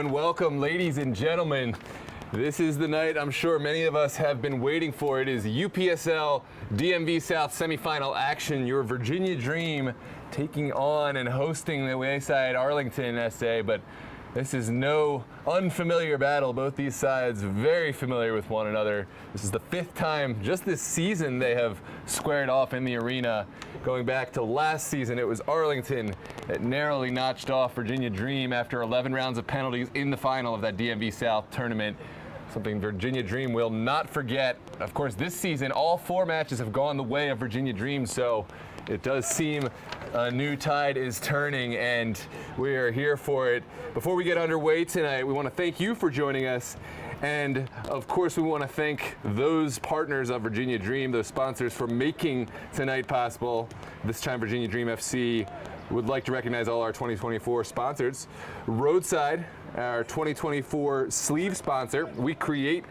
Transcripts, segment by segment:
and welcome, ladies and gentlemen. This is the night I'm sure many of us have been waiting for. It is UPSL DMV South semifinal action. Your Virginia Dream taking on and hosting the Wayside Arlington SA, but this is no unfamiliar battle. Both these sides very familiar with one another. This is the 5th time just this season they have squared off in the arena. Going back to last season, it was Arlington that narrowly notched off Virginia Dream after 11 rounds of penalties in the final of that DMV South tournament. Something Virginia Dream will not forget. Of course, this season, all 4 matches have gone the way of Virginia Dream, so it does seem a new tide is turning, and we are here for it. Before we get underway tonight, we want to thank you for joining us. And of course, we want to thank those partners of Virginia Dream, those sponsors, for making tonight possible. This time, Virginia Dream FC would like to recognize all our 2024 sponsors. Roadside, our 2024 sleeve sponsor. We create,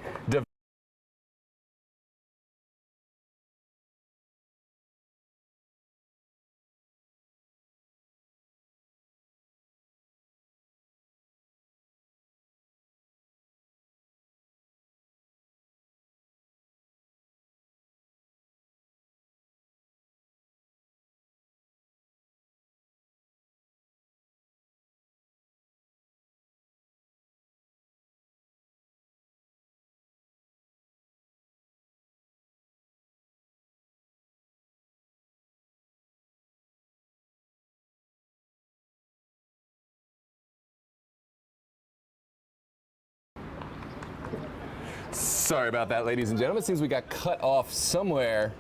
sorry about that, ladies and gentlemen. It seems we got cut off somewhere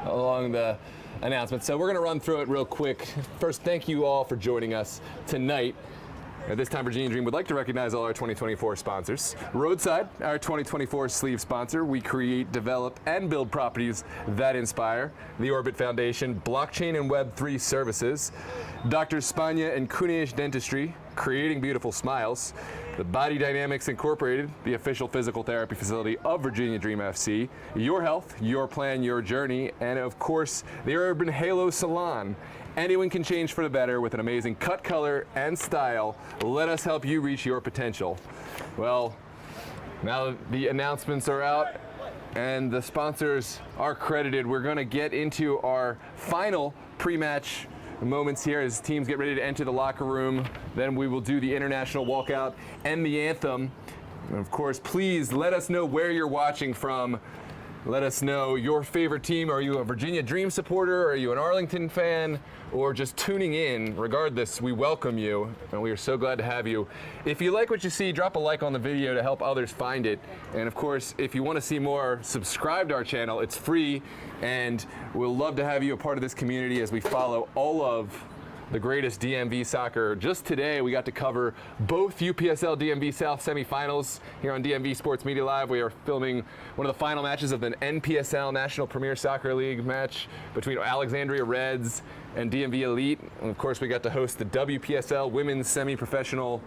along the announcement. So we're going to run through it real quick. First, thank you all for joining us tonight. At this time, Virginia Dream would like to recognize all our 2024 sponsors. Roadside, our 2024 sleeve sponsor. We create, develop, and build properties that inspire. The Orbit Foundation, Blockchain and Web3 Services. Dr. Spania and Kunesh Dentistry, creating beautiful smiles. The Body Dynamics Incorporated, the official physical therapy facility of Virginia Dream FC. Your health, your plan, your journey. And of course, the Urban Halo Salon. Anyone can change for the better with an amazing cut, color, and style. Let us help you reach your potential. Well, now that the announcements are out and the sponsors are credited, we're going to get into our final pre-match moments here as teams get ready to enter the locker room. Then we will do the international walkout and the anthem. And of course, please let us know where you're watching from. Let us know your favorite team. Are you a Virginia Dream supporter? Are you an Arlington fan? Or just tuning in? Regardless, we welcome you, and we are so glad to have you. If you like what you see, drop a like on the video to help others find it. And of course, if you want to see more, subscribe to our channel. It's free, and we'll love to have you a part of this community as we follow all of the greatest DMV soccer. Just today, we got to cover both UPSL DMV South semifinals here on DMV Sports Media Live. We are filming one of the final matches of the NPSL National Premier Soccer League match between Alexandria Reds and DMV Elite. And of course, we got to host the WPSL Women's Semi-Professional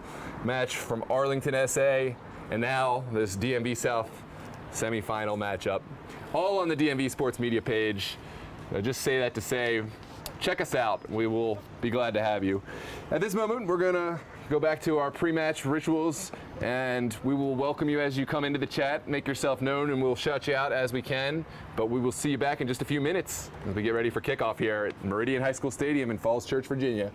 match from Arlington, SA. And now this DMV South semifinal matchup. All on the DMV Sports Media page. I just say that to say, check us out. We will be glad to have you. At this moment, we're going to go back to our pre-match rituals, and we will welcome you as you come into the chat. Make yourself known, and we'll shout you out as we can. But we will see you back in just a few minutes as we get ready for kickoff here at Meridian High School Stadium in Falls Church, Virginia.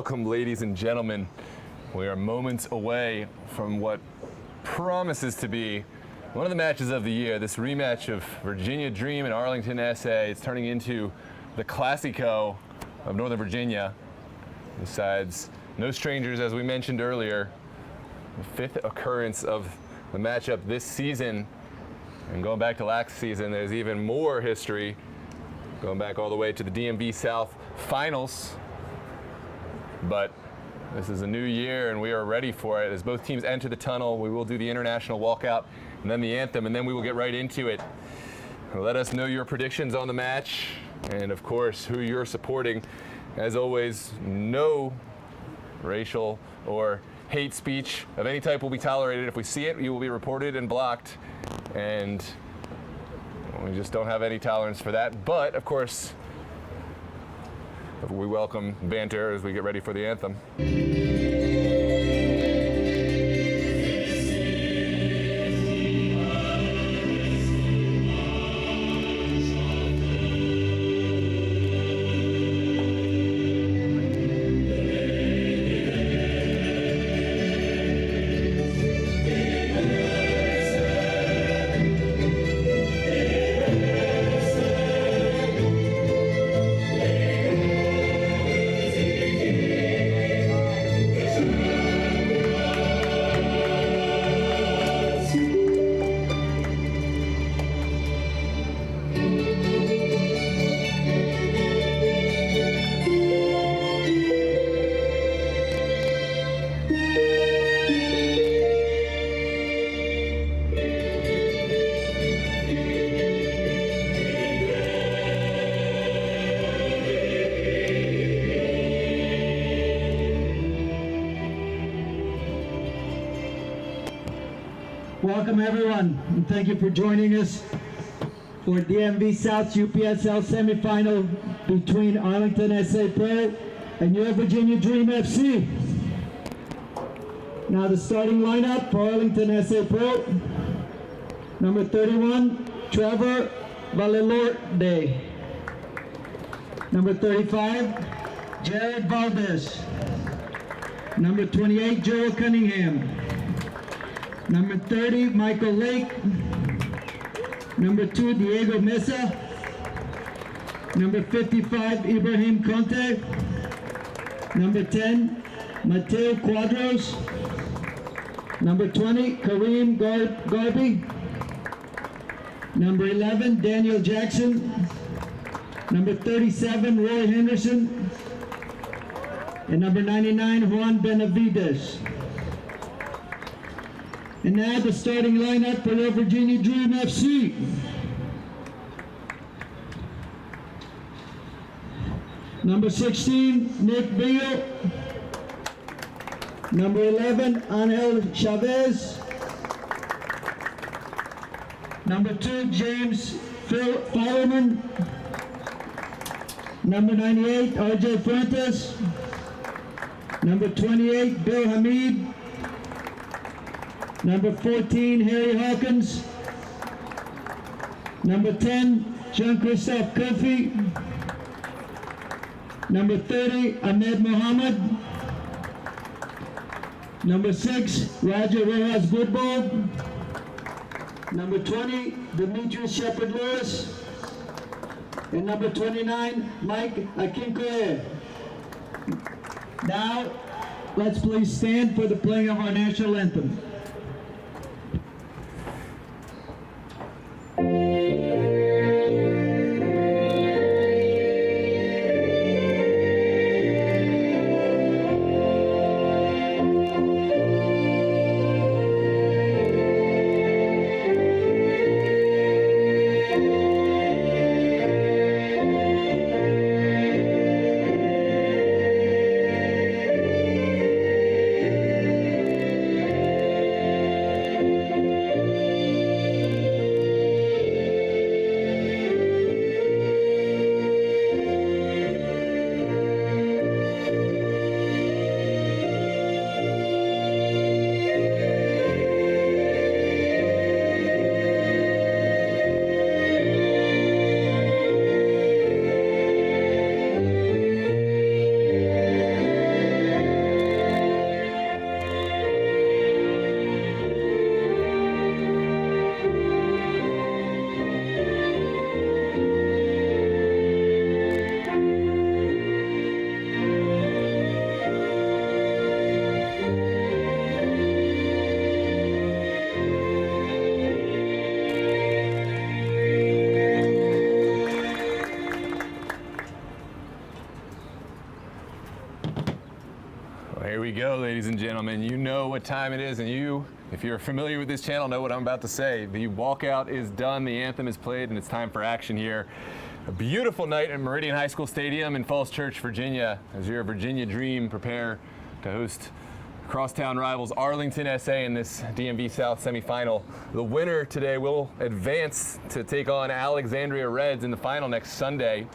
welcome, ladies and gentlemen. We are moments away from what promises to be one of the matches of the year. This rematch of Virginia Dream and Arlington SA. It's turning into the Classico of Northern Virginia. Besides, no strangers, as we mentioned earlier. The fifth occurrence of the matchup this season. And going back to last season, there's even more history. Going back all the way to the DMV South finals. But this is a new year and we are ready for it. As both teams enter the tunnel, we will do the international walkout and then the anthem, and then we will get right into it. Let us know your predictions on the match and of course who you're supporting. As always, no racial or hate speech of any type will be tolerated. If we see it, you will be reported and blocked, and we just don't have any tolerance for that. But of course, we welcome banter as we get ready for the anthem. Welcome everyone, and thank you for joining us for DMV South UPSL semifinal between Arlington SA Pro and your Virginia Dream FC. Now the starting lineup for Arlington SA Pro: number 31, Trevor Valelorde; number 35, Jared Valdez; number 28, Joel Cunningham; number 30, Michael Lake; number 2, Diego Mesa; number 55, Ibrahim Conte; number 10, Mateo Quadros; number 20, Kareem Garby; number 11, Daniel Jackson; number 37, Roy Henderson; and number 99, Juan Benavides. And now the starting lineup for the Virginia Dream FC. Number 16, Nick Beal. Number 11, Angel Chavez. Number 2, James Fireman. Number 98, RJ Fuentes. Number 28, Bill Hamid. Number 14, Harry Hawkins. Number 10, Jean-Christophe Kofi. Number 30, Ahmed Mohammed. Number 6, Roger Rojas Goodball. Number 20, Demetrius Shepard-Lewis. And number 29, Mike Akinkoe. Now, let's please stand for the playing of our national anthem. gentlemen, you know what time it is, and you, if you're familiar with this channel, know what I'm about to say. The walkout is done, the anthem is played, and it's time for action here. A beautiful night at Meridian High School Stadium in Falls Church, Virginia, as your Virginia Dream prepare to host crosstown rivals Arlington SA in this DMV South semifinal. The winner today will advance to take on Alexandria Reds in the final next Sunday.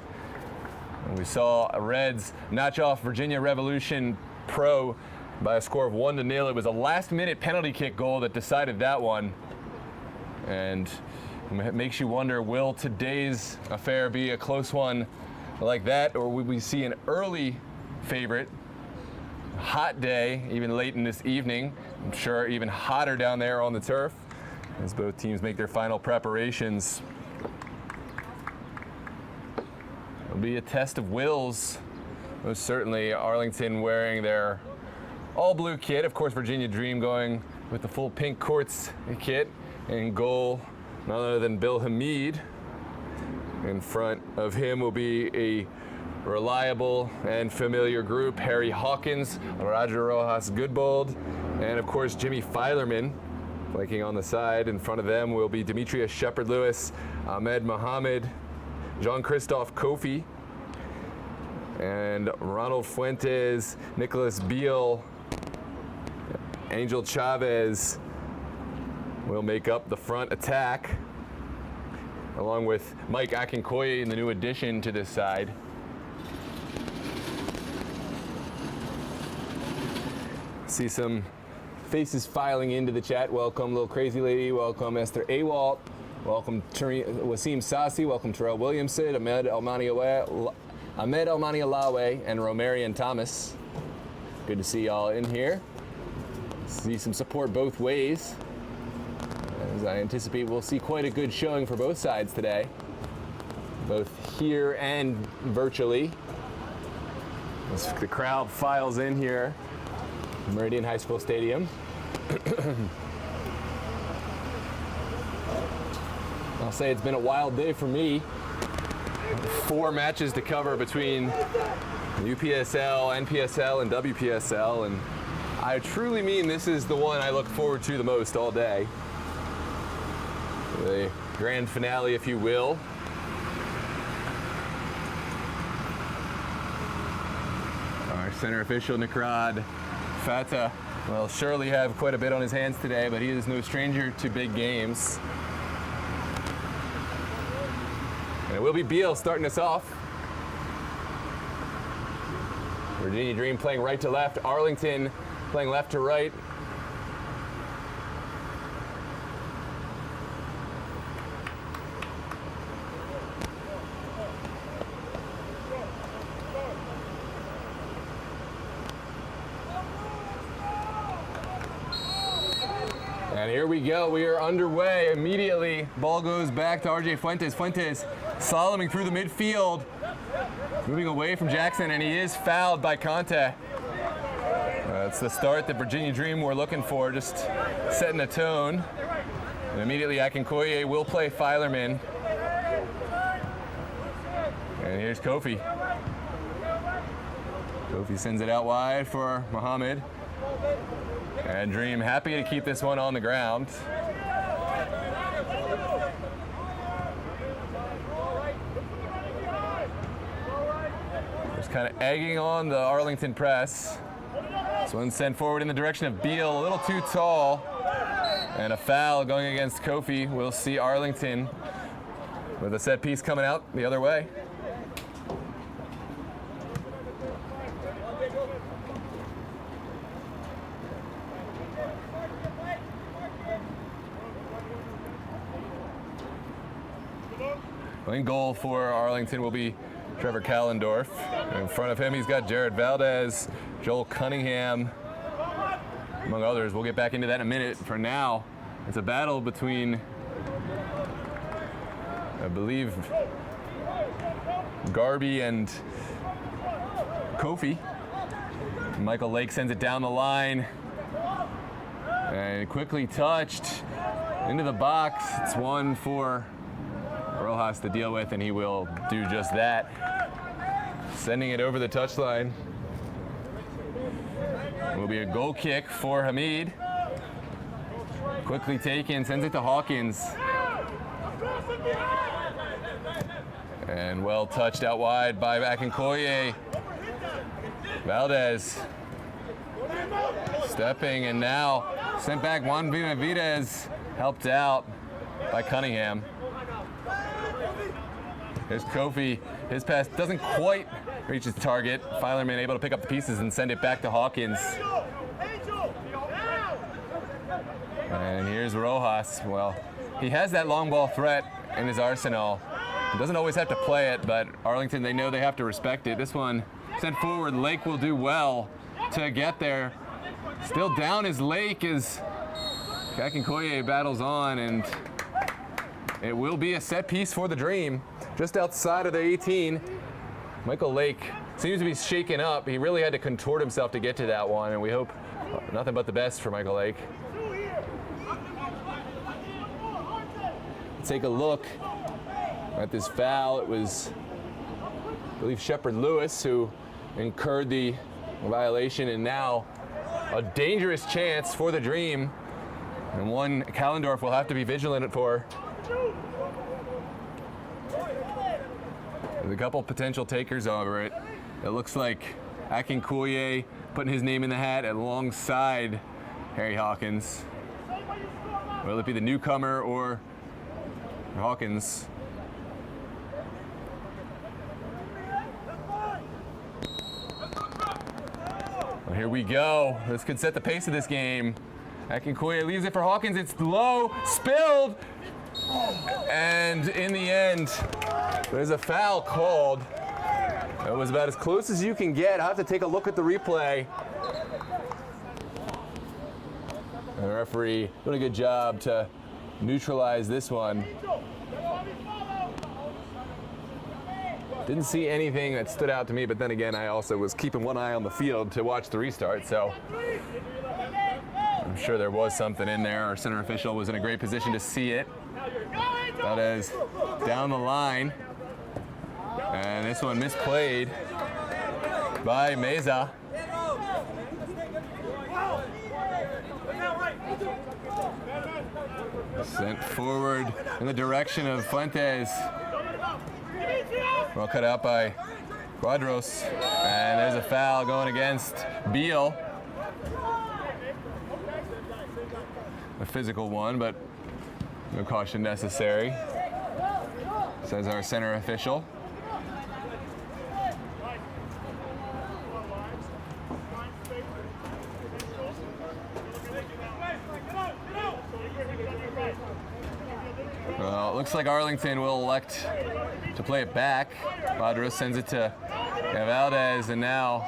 And we saw Reds notch off Virginia Revolution Pro by a score of 1-0. It was a last-minute penalty kick goal that decided that one. And it makes you wonder, will today's affair be a close one like that, or will we see an early favorite? Hot day, even late in this evening. I'm sure even hotter down there on the turf as both teams make their final preparations. It'll be a test of wills. Most certainly Arlington wearing their all-blue kit. Of course, Virginia Dream going with the full pink courts kit. In goal, none other than Bill Hamid. In front of him will be a reliable and familiar group: Harry Hawkins, Roger Rojas Goodbold, and of course Jimmy Filerman. Flanking on the side in front of them will be Demetrius Shepard-Lewis, Ahmed Mohamed, Jean-Christophe Kofi, and Ronald Fuentes, Nicholas Beal, Angel Chavez will make up the front attack, along with Mike Akinkoye, the new addition to this side. See some faces filing into the chat. Welcome, Little Crazy Lady. Welcome, Esther Awalt. Welcome, Wasim Sassi. Welcome, Terrell Williamson, Ahmed Elmani Alawe, and Romarian Thomas. Good to see y'all in here. See some support both ways, as I anticipate we'll see quite a good showing for both sides today, both here and virtually. As the crowd files in here, Meridian High School Stadium. I'll say it's been a wild day for me. 4 matches to cover between UPSL, NPSL, and WPSL, and I truly mean this is the one I look forward to the most all day. The grand finale, if you will. Our center official, Nikrad Fata, will surely have quite a bit on his hands today, but he is no stranger to big games. And it will be Beal starting us off. Virginia Dream playing right to left, Arlington playing left to right. And here we go, we are underway. Immediately, ball goes back to RJ Fuentes. Fuentes slaloming through the midfield, moving away from Jackson, and he is fouled by Conte. That's the start that Virginia Dream were looking for, just setting a tone. And immediately Akinkoye will play Filerman. And here's Kofi. Kofi sends it out wide for Mohamed. And Dream happy to keep this one on the ground. Just kind of egging on the Arlington press. This one sent forward in the direction of Beal, a little too tall. And a foul going against Kofi. We'll see Arlington with a set piece coming out the other way. In goal for Arlington will be Trevor Callendorf. In front of him, he's got Jared Valdez, Joel Cunningham, among others. We'll get back into that in a minute. For now, it's a battle between, I believe, Garby and Kofi. Michael Lake sends it down the line. And quickly touched into the box. It's one for Rojas to deal with, and he will do just that. Sending it over the touchline. Will be a goal kick for Hamid. Quickly taken, sends it to Hawkins. And well touched out wide by Akinkoye. Valdez stepping, and now sent back. Juan Benavidez helped out by Cunningham. Here's Kofi. His pass doesn't quite reach his target. Filerman able to pick up the pieces and send it back to Hawkins. And here's Rojas. Well, he has that long ball threat in his arsenal. He doesn't always have to play it, but Arlington, they know they have to respect it. This one sent forward. Lake will do well to get there. Still down is Lake as Akinkoye battles on, and it will be a set piece for the Dream. Just outside of the 18, Michael Lake seems to be shaken up. He really had to contort himself to get to that one, and we hope nothing but the best for Michael Lake. Take a look at this foul. It was, I believe, Shepard Lewis who incurred the violation, and now a dangerous chance for the Dream, and one Kallendorf will have to be vigilant for. There's a couple potential takers over it. It looks like Akinkoye putting his name in the hat alongside Harry Hawkins. Will it be the newcomer or Hawkins? Well, here we go. This could set the pace of this game. Akinkoye leaves it for Hawkins. It's low, spilled, and in the end, there's a foul called. It was about as close as you can get. I'll have to take a look at the replay. The referee doing a good job to neutralize this one. Didn't see anything that stood out to me, but then again, I also was keeping one eye on the field to watch the restart, so I'm sure there was something in there. Our center official was in a great position to see it. Valdez down the line, and this one misplayed by Meza. Sent forward in the direction of Fuentes. Well cut out by Quadros, and there's a foul going against Beal. A physical one, but no caution necessary, says our center official. Well, it looks like Arlington will elect to play it back. Quadros sends it to Valdez, and now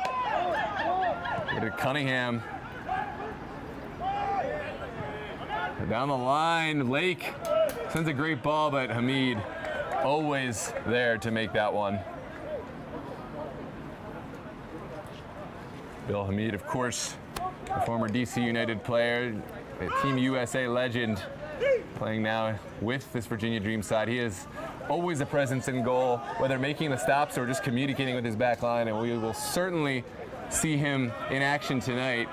to Cunningham. Down the line, Lake sends a great ball, but Hamid always there to make that one. Bill Hamid, of course, a former DC United player, a Team USA legend, playing now with this Virginia Dream side. He is always a presence in goal, whether making the stops or just communicating with his back line, and we will certainly see him in action tonight.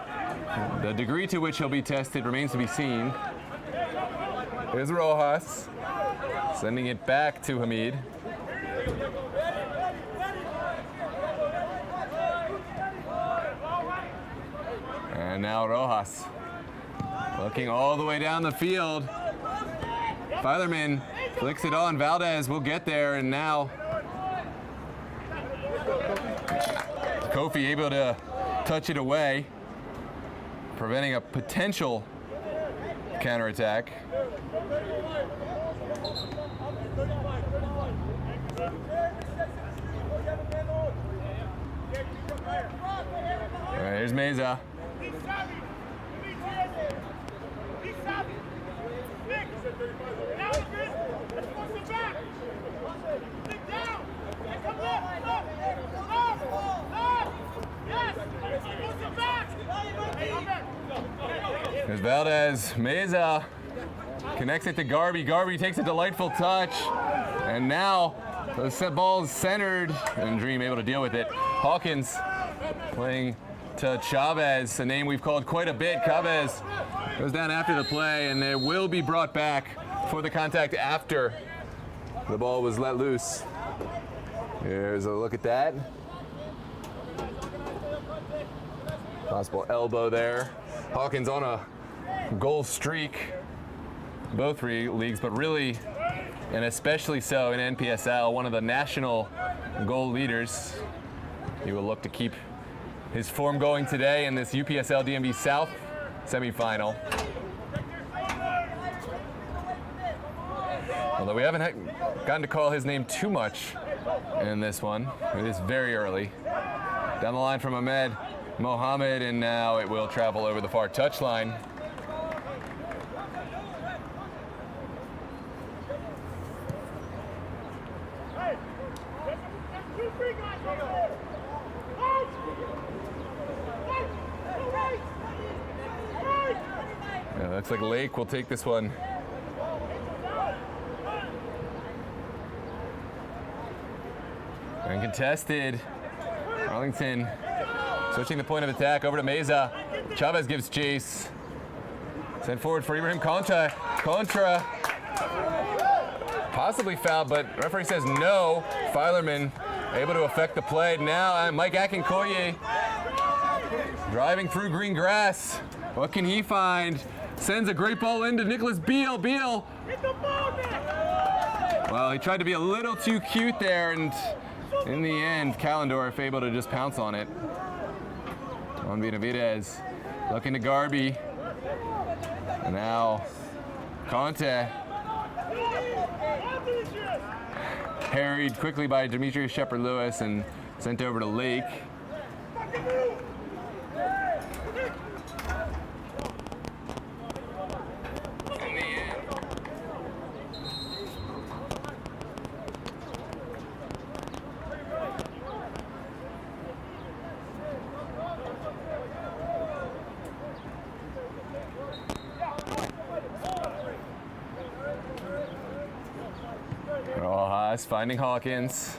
The degree to which he'll be tested remains to be seen. Here's Rojas, sending it back to Hamid. And now Rojas, looking all the way down the field. Filerman flicks it on. Valdez will get there, and now Kofi able to touch it away, preventing a potential counterattack. All right, here's Meza. There's Valdez. Meza connects it to Garvey. Garvey takes a delightful touch. And now the ball is centered, and Dream able to deal with it. Hawkins playing to Chavez, a name we've called quite a bit. Chavez goes down after the play, and it will be brought back for the contact after the ball was let loose. Here's a look at that. Possible elbow there. Hawkins on a goal streak, both leagues, but really, and especially so in NPSL, one of the national goal leaders. He will look to keep his form going today in this UPSL DMV South semifinal. Although we haven't gotten to call his name too much in this one. It is very early. Down the line from Ahmed Mohammed, and now it will travel over the far touchline. Yeah, looks like Lake will take this one. And contested. Arlington switching the point of attack over to Meza. Chavez gives chase. Sent forward for Ibrahim Contra. Possibly fouled, but referee says no. Filerman able to affect the play. Now Mike Akinkoye driving through green grass. What can he find? Sends a great ball into Nicholas Beal. Beal. Well, he tried to be a little too cute there, and in the end, Kalendorf able to just pounce on it. On Benavidez, looking to Garby. And now, Conte. Harried quickly by Demetrius Shepard-Lewis and sent over to Lake. Rojas finding Hawkins.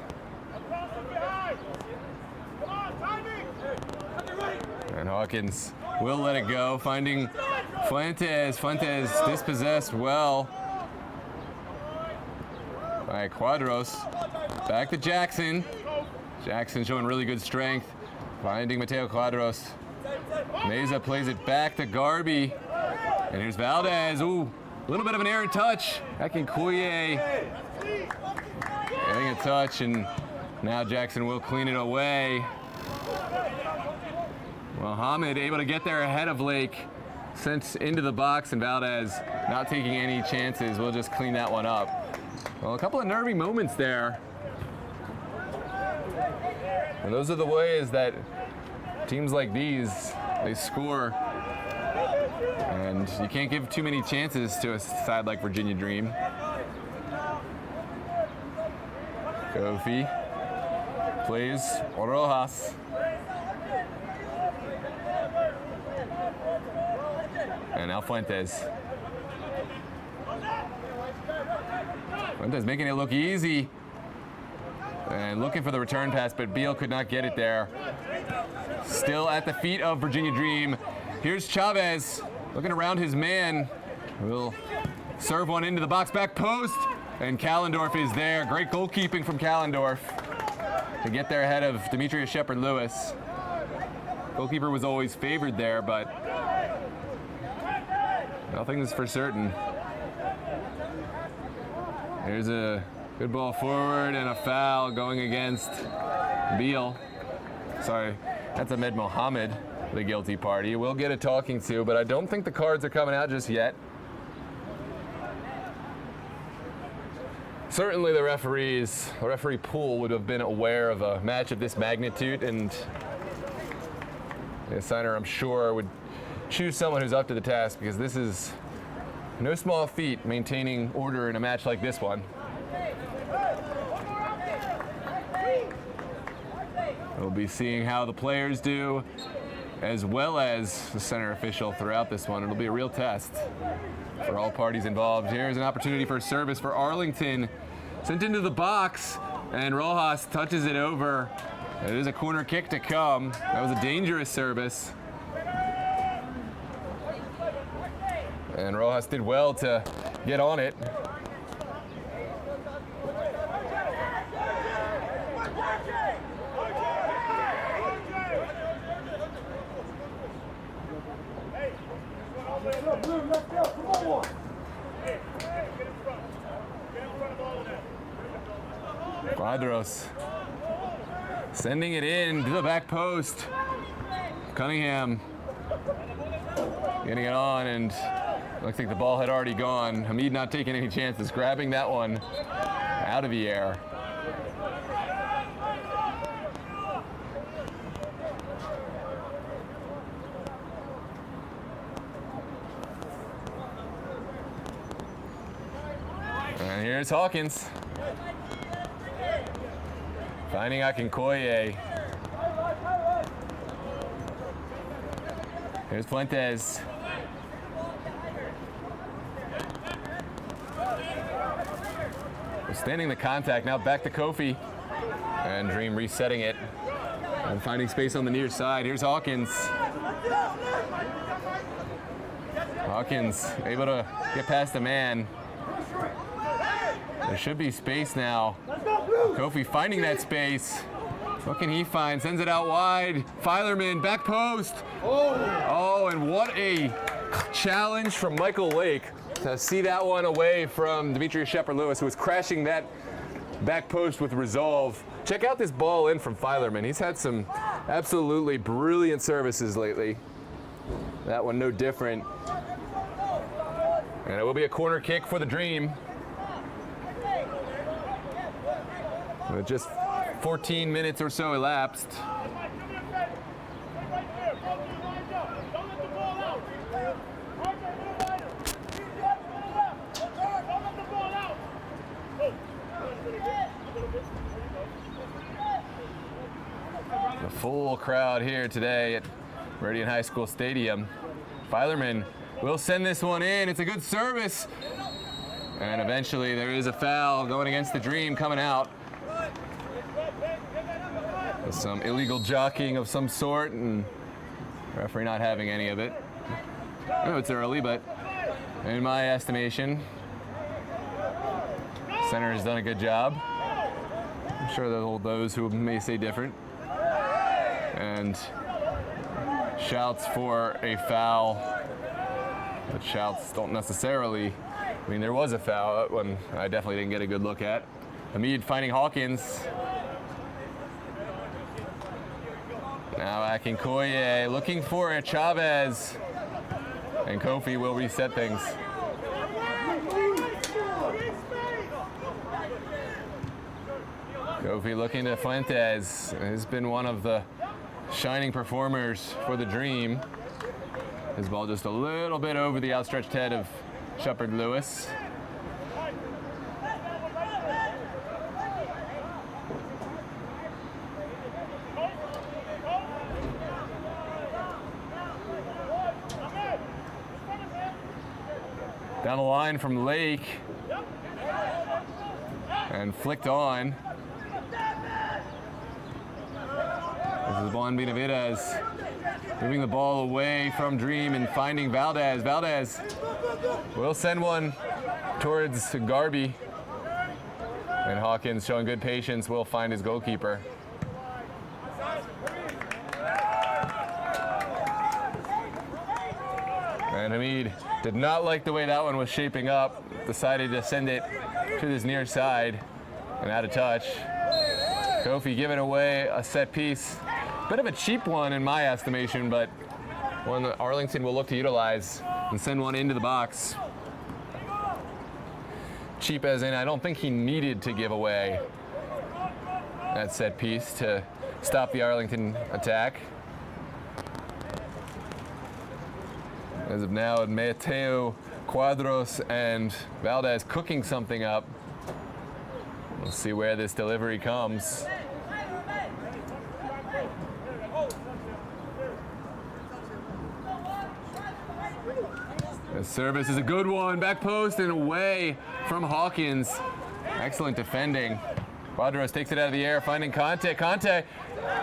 And Hawkins will let it go, finding Fuentes. Fuentes dispossessed well by Cuadros. Back to Jackson. Jackson showing really good strength, finding Mateo Cuadros. Meza plays it back to Garby. And here's Valdez. Ooh, a little bit of an errant touch. Akinkoye getting a touch, and now Jackson will clean it away. Mohammed able to get there ahead of Lake, sent into the box, and Valdez not taking any chances. We'll just clean that one up. Well, a couple of nervy moments there. And those are the ways that teams like these, they score. And you can't give too many chances to a side like Virginia Dream. Kofi plays Rojas. And now Fuentes. Fuentes making it look easy. And looking for the return pass, but Beal could not get it there. Still at the feet of Virginia Dream. Here's Chavez looking around his man. Will serve one into the box, back post. And Kalendorf is there. Great goalkeeping from Kalendorf to get there ahead of Demetrius Shepard-Lewis. Goalkeeper was always favored there, but nothing's for certain. Here's a good ball forward and a foul going against Beal. Sorry, that's Ahmed Mohammed, the guilty party. We'll get a talking to, but I don't think the cards are coming out just yet. Certainly the referee pool would have been aware of a match of this magnitude, and the assigner, I'm sure, would choose someone who's up to the task, because this is no small feat maintaining order in a match like this one. We'll be seeing how the players do, as well as the center official throughout this one. It'll be a real test for all parties involved. Here's an opportunity for a service for Arlington. Sent into the box, and Rojas touches it over It is a corner kick to come. That was a dangerous service. And Rojas did well to get on it. Quadros sending it in to the back post. Cunningham getting it on, and looks like the ball had already gone. Hamid not taking any chances, grabbing that one out of the air. And here's Hawkins. Finding Akinkoye. Here's Fuentes. Withstanding the contact, now back to Kofi. And Dream resetting it. And finding space on the near side. Here's Hawkins. Hawkins able to get past the man. There should be space now. Kofi finding that space. What can he find? Sends it out wide. Filerman, back post. Oh, and what a challenge from Michael Lake to see that one away from Demetrius Shepard-Lewis, who was crashing that back post with resolve. Check out this ball in from Filerman. He's had some absolutely brilliant services lately. That one no different. And it will be a corner kick for the Dream. With just 14 minutes or so elapsed. A full crowd here today at Meridian High School Stadium. Filerman will send this one in. It's a good service. And eventually there is a foul going against the Dream coming out. Some illegal jockeying of some sort, and referee not having any of it. I know it's early, but in my estimation, center has done a good job. I'm sure there's those who may say different. And shouts for a foul, but shouts don't necessarily, I mean, there was a foul, that one I definitely didn't get a good look at. Hamid finding Hawkins. Now Akinkoye looking for a Chavez, and Kofi will reset things. Kofi looking to Fuentes. He's been one of the shining performers for the Dream. His ball just a little bit over the outstretched head of Shepard-Lewis. Down the line from Lake, and flicked on. This is Juan Benavides moving the ball away from Dream and finding Valdez. Valdez will send one towards Garby, and Hawkins, showing good patience, will find his goalkeeper. And Hamid did not like the way that one was shaping up, decided to send it to this near side and out of touch. Kofi giving away a set piece. Bit of a cheap one in my estimation, but one that Arlington will look to utilize and send one into the box. Cheap as in, I don't think he needed to give away that set piece to stop the Arlington attack. As of now, Mateo, Quadros, and Valdez cooking something up. We'll see where this delivery comes. The service is a good one. Back post and away from Hawkins. Excellent defending Quadros takes it out of the air, finding Conte. Conte,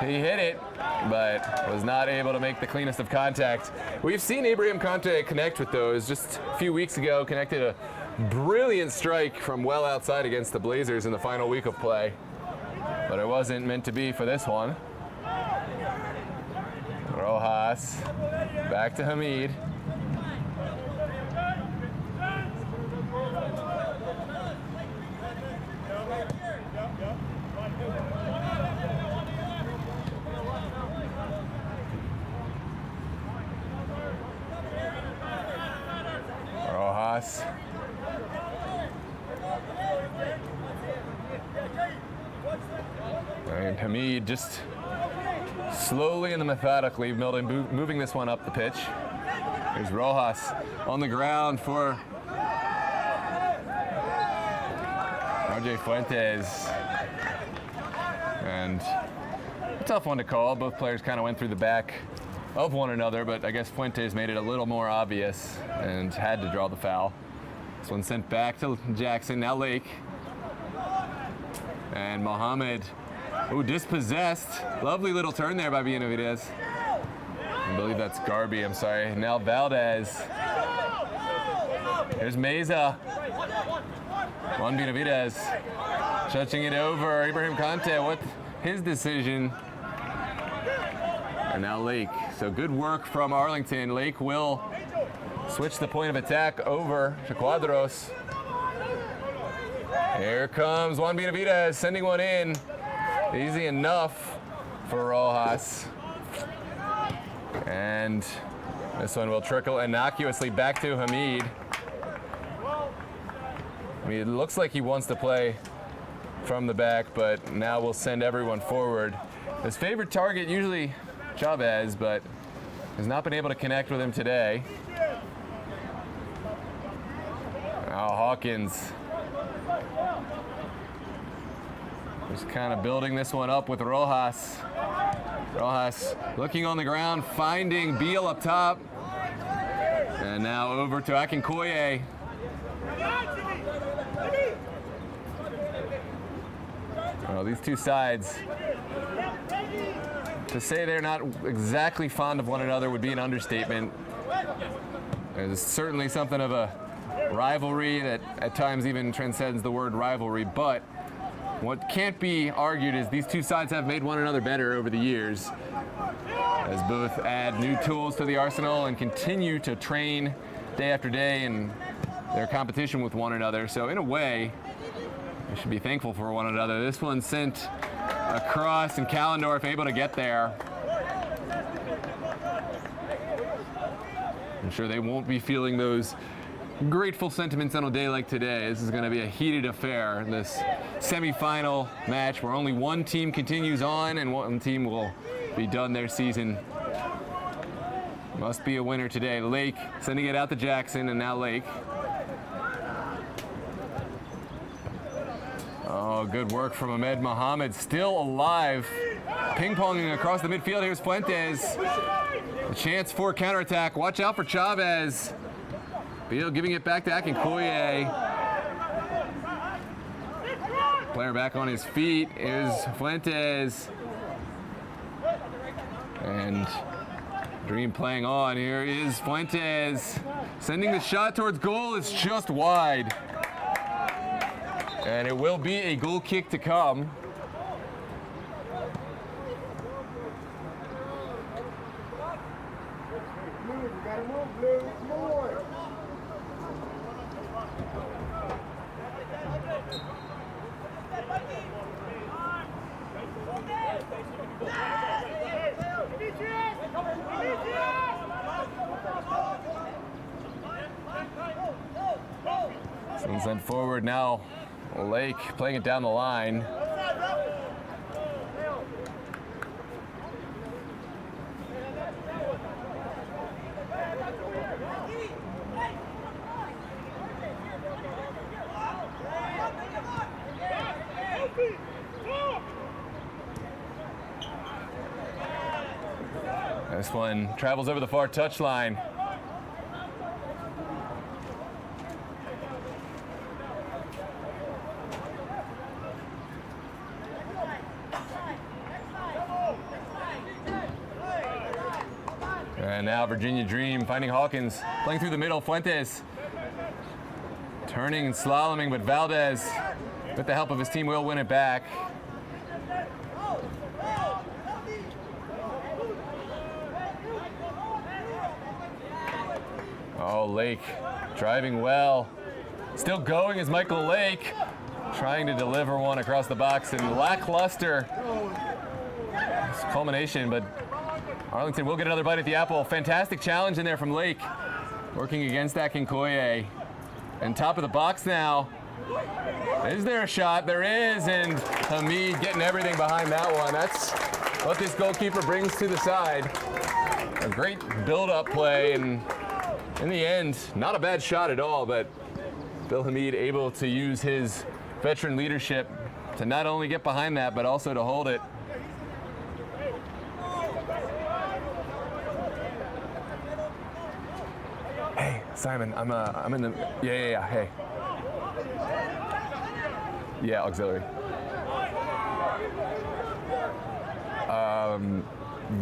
he hit it, but was not able to make the cleanest of contact. We've seen Ibrahim Conte connect with those. Just a few weeks ago, connected a brilliant strike from well outside against the Blazers in the final week of play. But it wasn't meant to be for this one. Rojas, back to Hamid. Rojas. And Hamid just slowly and methodically moving this one up the pitch. There's Rojas on the ground for RJ Fuentes. And a tough one to call. Both players kind of went through the back of one another, but I guess Fuentes made it a little more obvious and had to draw the foul. This one sent back to Jackson, now Lake. And Mohammed, ooh, dispossessed. Lovely little turn there by Benavidez. I believe that's Garby, I'm sorry. Now Valdez. Here's Meza. Juan Benavidez. Touching it over. Ibrahim Conte, what his decision. And now Lake. So good work from Arlington. Lake will switch the point of attack over to Quadros. Here comes Juan Benavidez sending one in. Easy enough for Rojas. And this one will trickle innocuously back to Hamid. I mean, it looks like he wants to play from the back, but now we'll send everyone forward. His favorite target, usually Chavez, but has not been able to connect with him today. Now Hawkins. Just kind of building this one up with Rojas. Rojas looking on the ground, finding Beal up top. And now over to Akinkoye. Well, these two sides, to say they're not exactly fond of one another would be an understatement. There's certainly something of a rivalry that at times even transcends the word rivalry, but what can't be argued is these two sides have made one another better over the years, as both add new tools to the arsenal and continue to train day after day in their competition with one another. So in a way, we should be thankful for one another. This one sent across, and Kallendorf able to get there. I'm sure they won't be feeling those grateful sentiments on a day like today. This is going to be a heated affair, this semifinal match where only one team continues on and one team will be done their season. Must be a winner today. Lake sending it out to Jackson, and now Lake. Oh, good work from Ahmed Mohammed, still alive. Ping-ponging across the midfield. Here's Fuentes. A chance for counterattack. Watch out for Chavez. Beal giving it back to Akinkoye. Player back on his feet is Fuentes. And Dream playing on. Here is Fuentes. Sending the shot towards goal. It's just wide. And it will be a goal kick to come. One sent forward now. Lake playing it down the line. This one travels over the far touchline. now Virginia Dream finding Hawkins, playing through the middle. Fuentes turning and slaloming, but Valdez, with the help of his team, will win it back. Oh, Lake driving well. Still going is Michael Lake, trying to deliver one across the box, and lackluster culmination, but Arlington will get another bite at the apple. Fantastic challenge in there from Lake, working against Akinkoye. And top of the box now. Is there a shot? There is, and Hamid getting everything behind that one. That's what this goalkeeper brings to the side. A great build-up play, and in the end, not a bad shot at all, but Bill Hamid able to use his veteran leadership to not only get behind that, but also to hold it. Hey, Simon, I'm in the, yeah, hey. Yeah, auxiliary.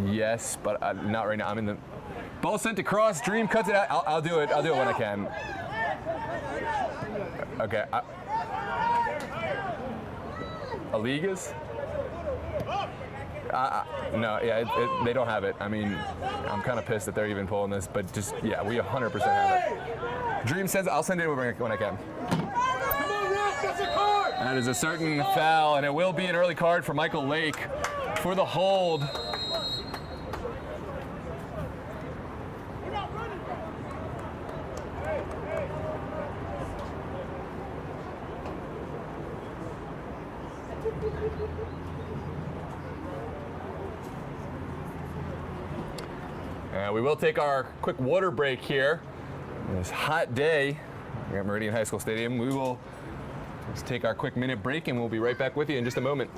Yes, but not right now. I'm in the, ball sent across, Dream cuts it out. I'll do it when I can. Okay. Aligas? No, yeah, they don't have it. I mean, I'm kind of pissed that they're even pulling this, but just, yeah, we 100% have it. Dream says I'll send it over when I can. That is a certain foul, and it will be an early card for Michael Lake for the hold. We will take our quick water break here. On this hot day here at Meridian High School Stadium. We will just take our quick minute break, and we'll be right back with you in just a moment.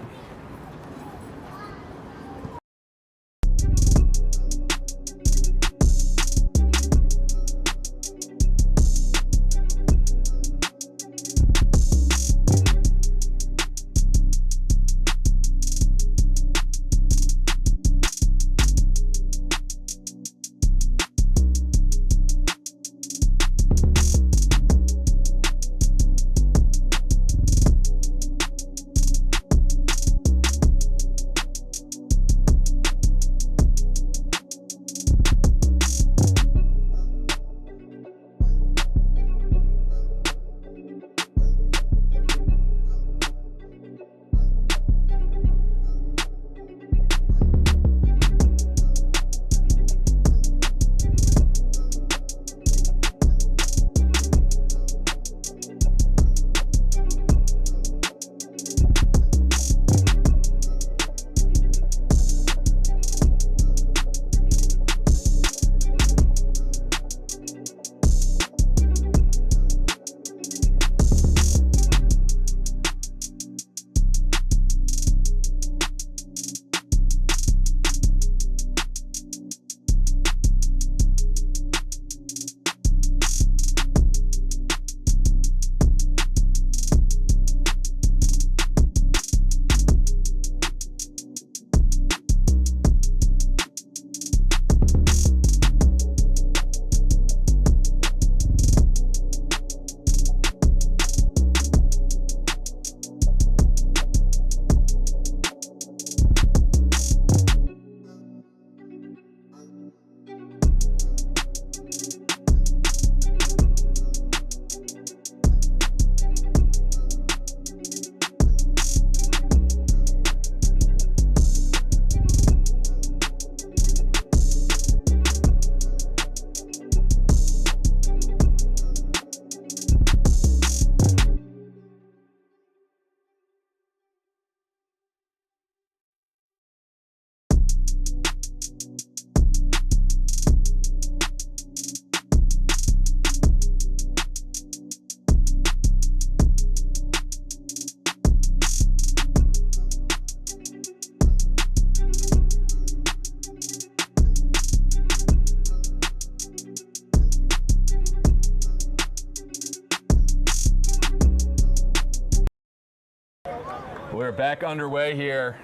We're back underway here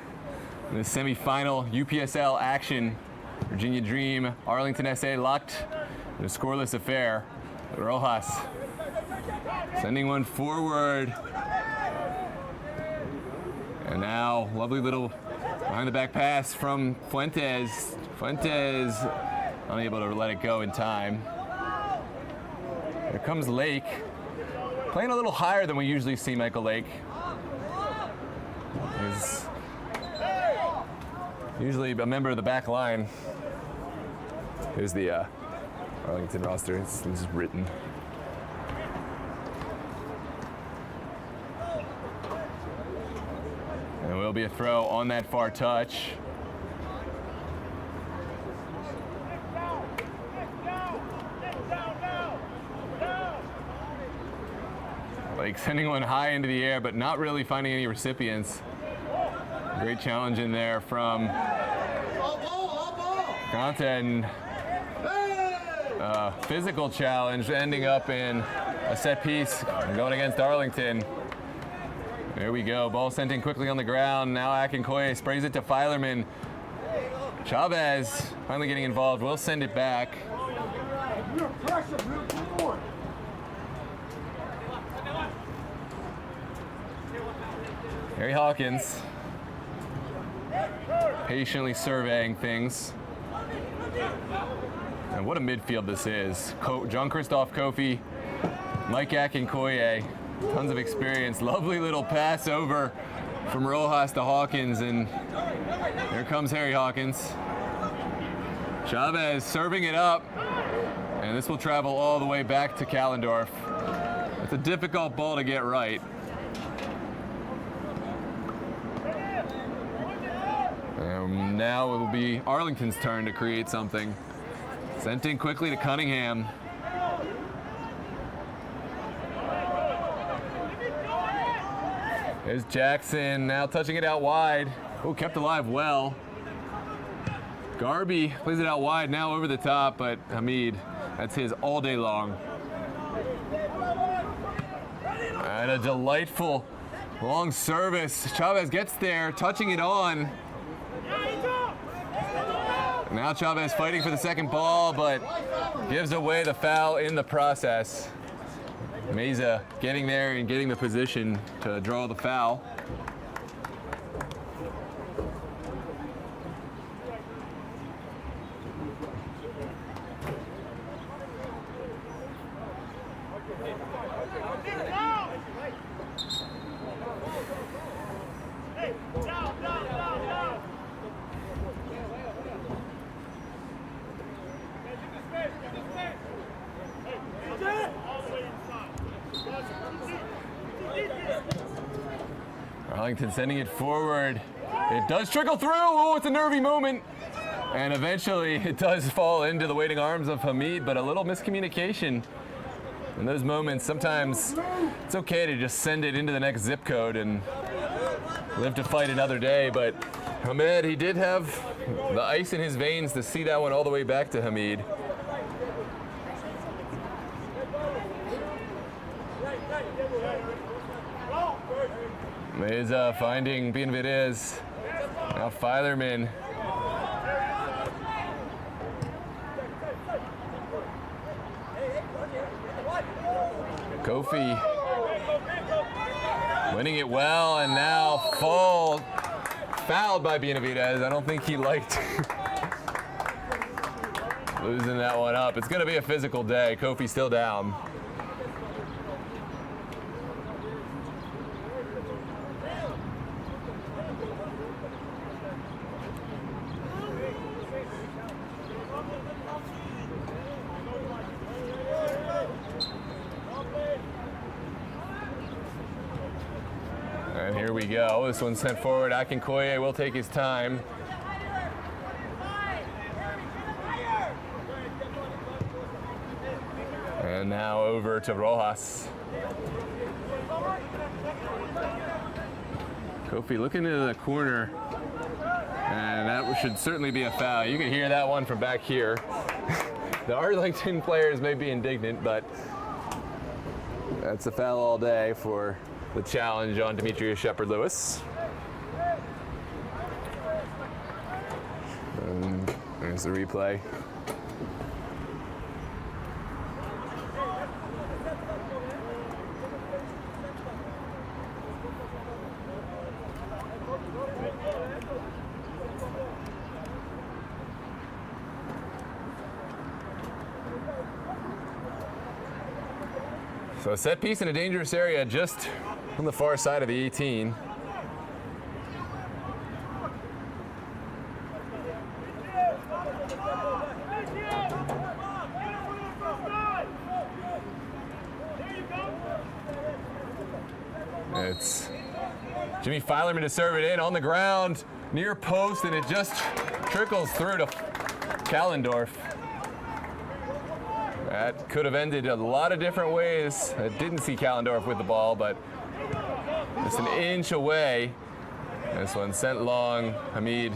in the semifinal UPSL action Virginia Dream, Arlington SA locked in a scoreless affair. Rojas sending one forward. And now, lovely little behind the back pass from Fuentes. Fuentes unable to let it go in time. Here comes Lake. Playing a little higher than we usually see Michael Lake. He's usually a member of the back line. Here's the Arlington roster. This is written. And will be a throw on that far touch. Like sending one high into the air, but not really finding any recipients. Great challenge in there from Content. Physical challenge ending up in a set piece going against Arlington. There we go. Ball sent in quickly on the ground. Now Akinkoye sprays it to Filerman. Chavez finally getting involved. Will send it back. Harry Hawkins patiently surveying things. And what a midfield this is. Jean-Christophe Kofi, Mike Akinkoye, tons of experience. Lovely little pass over from Rojas to Hawkins, and here comes Harry Hawkins. Chavez serving it up, and this will travel all the way back to Callendorf. It's a difficult ball to get right. And now it will be Arlington's turn to create something. Sent in quickly to Cunningham. There's Jackson now touching it out wide. Oh, kept alive well. Garby plays it out wide, now over the top, but Hamid, that's his all day long. And a delightful long service. Chavez gets there, touching it on. Now Chavez fighting for the second ball, but gives away the foul in the process. Meza getting there and getting the position to draw the foul. Arlington sending it forward. It does trickle through. Oh, it's a nervy moment. And eventually it does fall into the waiting arms of Hamid, but a little miscommunication. In those moments, sometimes it's okay to just send it into the next zip code and live to fight another day. But Hamid, he did have the ice in his veins to see that one all the way back to Hamid. Meza finding Benavidez. Now Filerman. Kofi winning it well, and now fouled by Benavidez. I don't think he liked losing that one up. It's going to be a physical day. Kofi still down. And here we go. This one's sent forward. Akinkoye will take his time. And now over to Rojas. Kofi looking into the corner. And that should certainly be a foul. You can hear that one from back here. The Arlington players may be indignant, but that's a foul all day for the challenge on Demetrius Shepard-Lewis. And There's the replay. So a set piece in a dangerous area just on the far side of the 18. It's Jimmy Filerman to serve it in on the ground, near post, and it just trickles through to Kallendorf. That could have ended a lot of different ways. I didn't see Kallendorf with the ball, but just an inch away. This one sent long. Hamid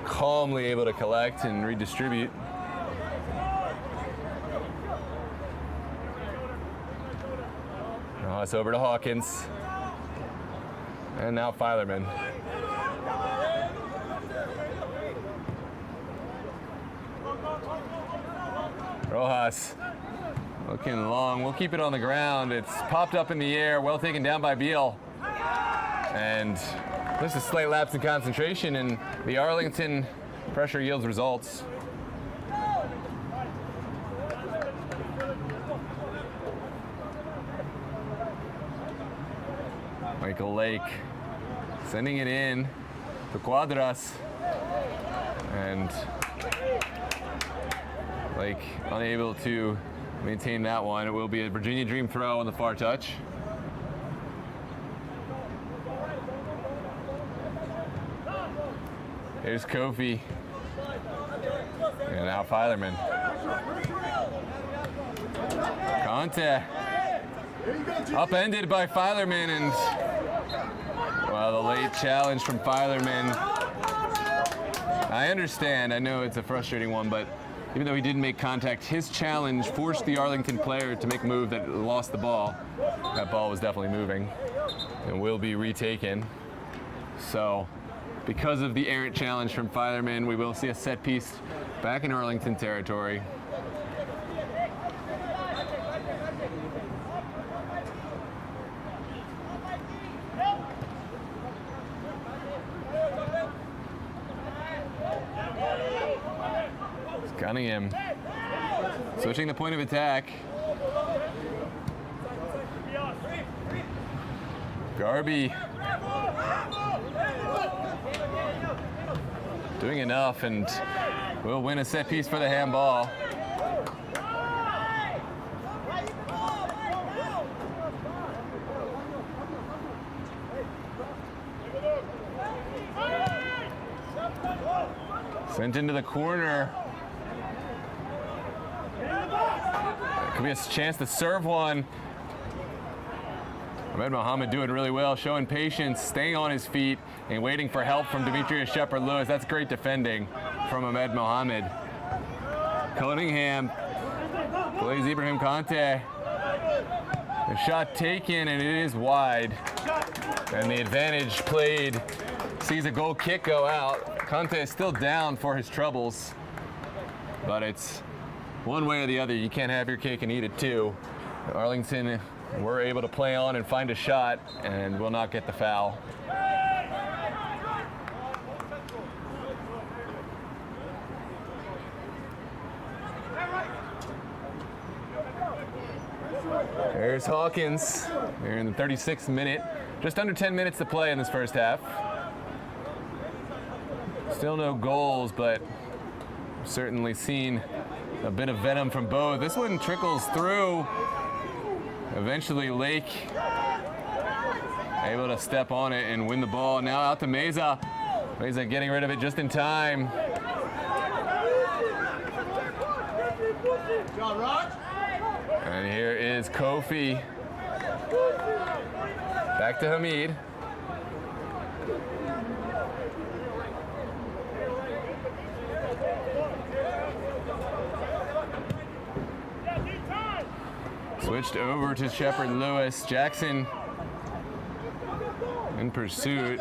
calmly able to collect and redistribute. Now it's over to Hawkins. And now Filerman. Rojas looking long. We'll keep it on the ground. It's popped up in the air. Well taken down by Beal. And there's a slight lapse in concentration, and the Arlington pressure yields results. Michael Lake sending it in to Cuadras. And Lake unable to maintain that one. It will be a Virginia Dream throw on the far touch. Here's Kofi. And now Filerman. Conte. Upended by Filerman, and well, the late challenge from Filerman. I understand, I know it's a frustrating one, but even though he didn't make contact, his challenge forced the Arlington player to make a move that lost the ball. That ball was definitely moving and will be retaken. So, because of the errant challenge from Filerman, we will see a set piece back in Arlington territory. Cunningham switching the point of attack. Garby doing enough, and will win a set piece for the handball. Sent into the corner. Could be a chance to serve one. Ahmed Mohammed doing really well, showing patience, staying on his feet, and waiting for help from Demetrius Shepard-Lewis. That's great defending from Ahmed Mohammed. Cunningham plays Ibrahim Conte. The shot taken, and it is wide. And the advantage played sees a goal kick go out. Conte is still down for his troubles, but it's one way or the other. You can't have your cake and eat it too. Arlington were able to play on and find a shot, and will not get the foul. There's Hawkins. We're in the 36th minute. Just under 10 minutes to play in this first half. Still no goals, but certainly seen a bit of venom from both. This one trickles through. Eventually Lake able to step on it and win the ball. Now out to Meza. Meza getting rid of it just in time. And here is Kofi. Back to Hamid. Switched over to Shepard-Lewis. Jackson in pursuit.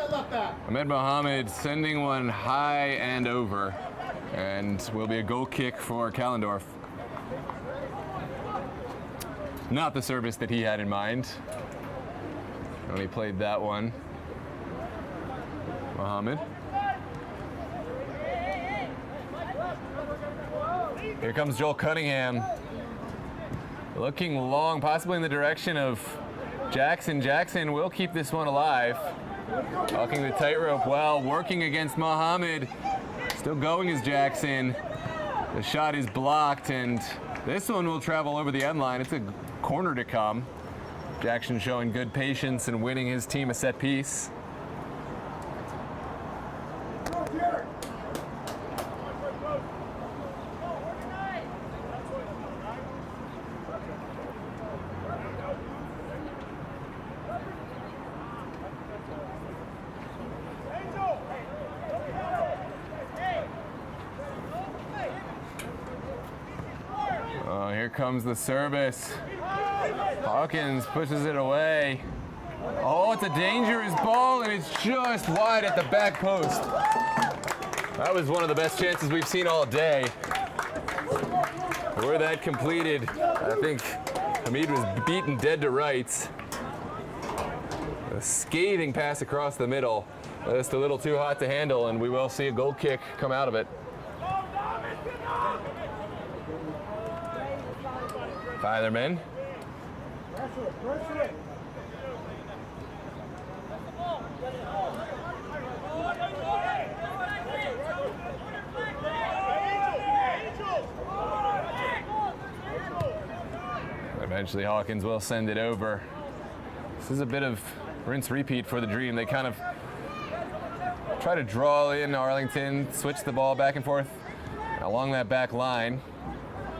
Ahmed Mohammed sending one high and over. And will be a goal kick for Kallendorf. Not the service that he had in mind when he played that one. Mohammed. Here comes Joel Cunningham. Looking long, possibly in the direction of Jackson. Jackson will keep this one alive. Walking the tightrope well, working against Mohammed. Still going is Jackson. The shot is blocked, and this one will travel over the end line. It's a corner to come. Jackson showing good patience and winning his team a set piece. Here comes the service. Hawkins pushes it away. Oh, it's a dangerous ball, and it's just wide at the back post. That was one of the best chances we've seen all day. Were that completed, I think Hamid was beaten dead to rights. A scathing pass across the middle. Just a little too hot to handle, and we will see a goal kick come out of it. Filerman. Eventually Hawkins will send it over. This is a bit of rinse repeat for the Dream. They kind of try to draw in Arlington, switch the ball back and forth along that back line.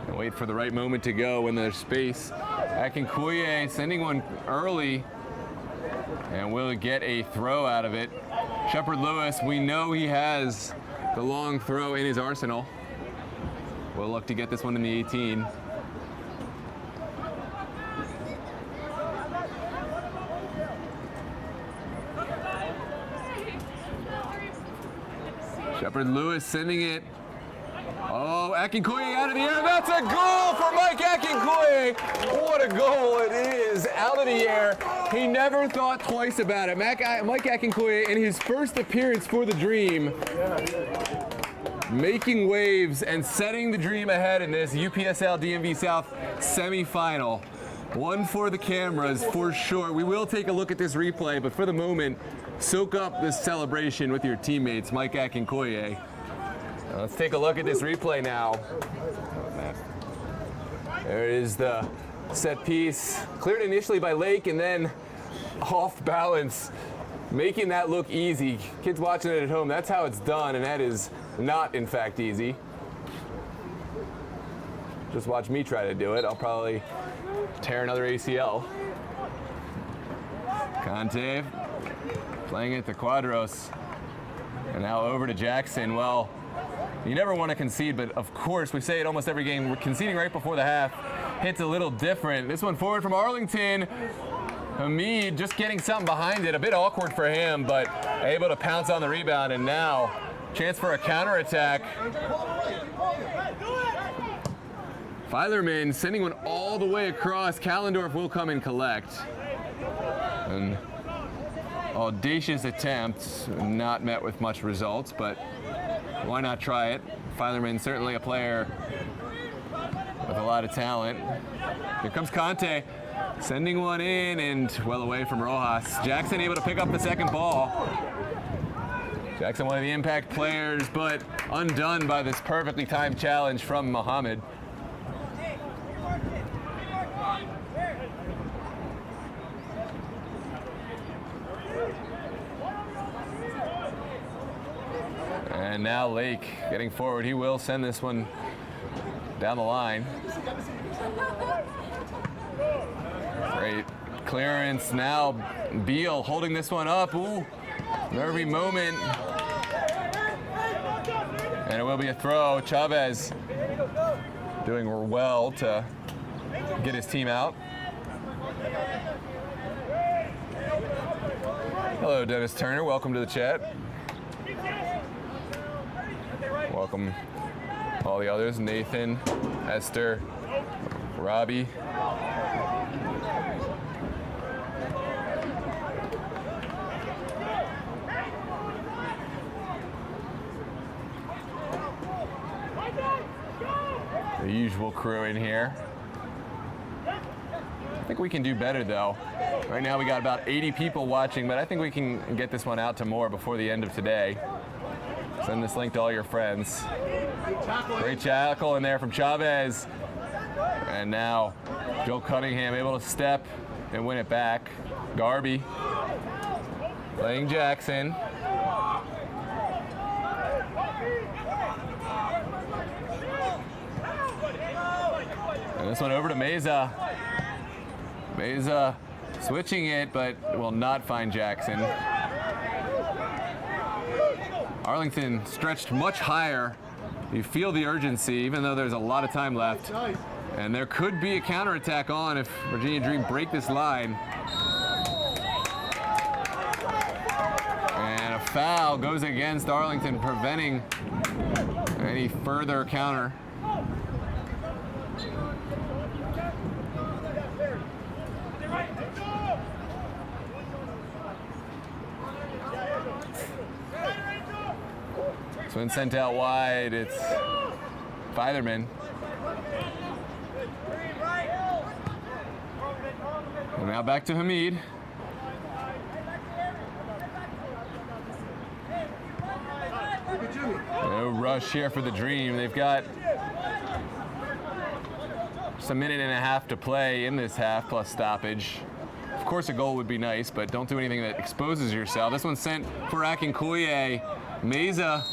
And wait for the right moment to go when there's space. Akinkuye sending one early, and will get a throw out of it. Shepard Lewis, we know he has the long throw in his arsenal. We'll look to get this one in the 18. Shepard Lewis sending it. Oh, Akinkuye out of the air. That's a goal for Mike Akinkuye. What a goal it is. Out of the air. He never thought twice about it. Mike Akinkuye, in his first appearance for the Dream, making waves and setting the Dream ahead in this UPSL DMV South semifinal. One for the cameras, for sure. We will take a look at this replay, but for the moment, soak up this celebration with your teammates, Mike Akinkuye. Let's take a look at this replay now. There is the set piece, cleared initially by Lake and then off balance, making that look easy. Kids watching it at home, that's how it's done, and that is not, in fact, easy. Just watch me try to do it. I'll probably tear another ACL. Conte playing it to Quadros. And now over to Jackson. Well, you never want to concede, but of course, we say it almost every game, we're conceding right before the half. Hits a little different. This one forward from Arlington. Hamid just getting something behind it. A bit awkward for him, but able to pounce on the rebound, and now chance for a counterattack. Filerman sending one all the way across. Kallendorf will come and collect. An audacious attempt, not met with much results, but why not try it? Filerman certainly a player with a lot of talent. Here comes Conte, sending one in and well away from Rojas. Jackson able to pick up the second ball. Jackson, one of the impact players, but undone by this perfectly timed challenge from Mohammed. And now Lake getting forward. He will send this one down the line. Great clearance. Now Beal holding this one up. Ooh, nervy moment. And it will be a throw. Chavez doing well to get his team out. Hello, Dennis Turner. Welcome to the chat. welcome all the others, Nathan, Esther, Robbie. The usual crew in here. I think we can do better though. Right now we got about 80 people watching, but I think we can get this one out to more before the end of today. Send this link to all your friends. Great tackle in there from Chavez. And now Joe Cunningham able to step and win it back. Garby playing Jackson. And this one over to Meza. Meza switching it, but will not find Jackson. Arlington stretched much higher. You feel the urgency, even though there's a lot of time left. And there could be a counterattack on if Virginia Dream break this line. And a foul goes against Arlington, preventing any further counter. So when sent out wide, it's Feitherman. And now back to Hamid. No rush here for the Dream. They've got just a minute and a half to play in this half plus stoppage. Of course a goal would be nice, but don't do anything that exposes yourself. This one's sent for Akinkuye. Meza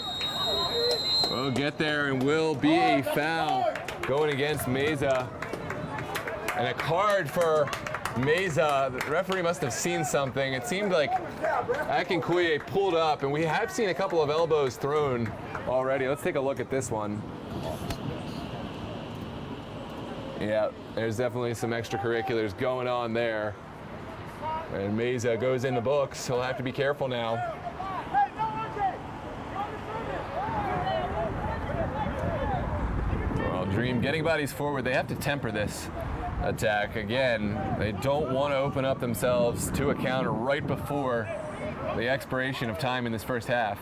will get there and will be a foul going against Meza. And a card for Meza. The referee must have seen something. It seemed like Akinkuye pulled up, and we have seen a couple of elbows thrown already. Let's take a look at this one. Yeah, there's definitely some extracurriculars going on there. And Meza goes in the books. He'll have to be careful now. Well, Dream getting bodies forward. They have to temper this attack. Again, they don't want to open up themselves to a counter right before the expiration of time in this first half.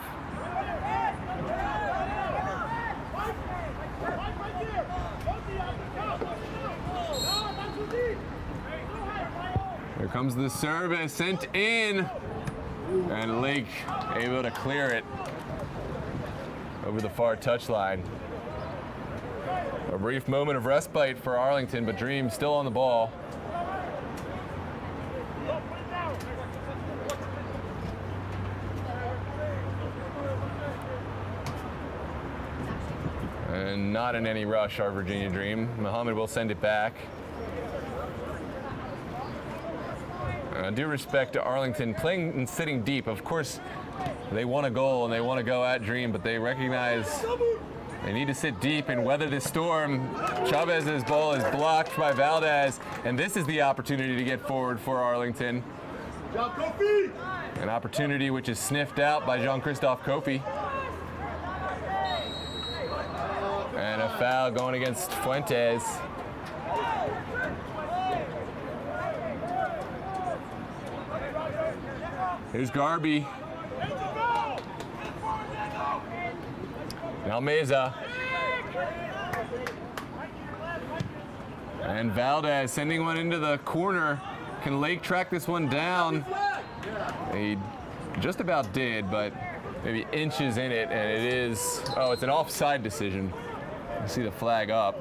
Here comes the service, sent in, and Lake able to clear it over the far touchline. A brief moment of respite for Arlington, but Dream still on the ball. And not in any rush, our Virginia Dream. Muhammad will send it back. Due respect to Arlington playing and sitting deep. Of course, they want a goal and they want to go at Dream, but they recognize they need to sit deep and weather this storm. Chavez's ball is blocked by Valdez, and this is the opportunity to get forward for Arlington. An opportunity which is sniffed out by Jean-Christophe Kofi. And a foul going against Fuentes. Here's Garby. Now Meza. And Valdez sending one into the corner. Can Lake track this one down? He just about did, but maybe inches in it, and it is, oh, it's an offside decision. You see the flag up.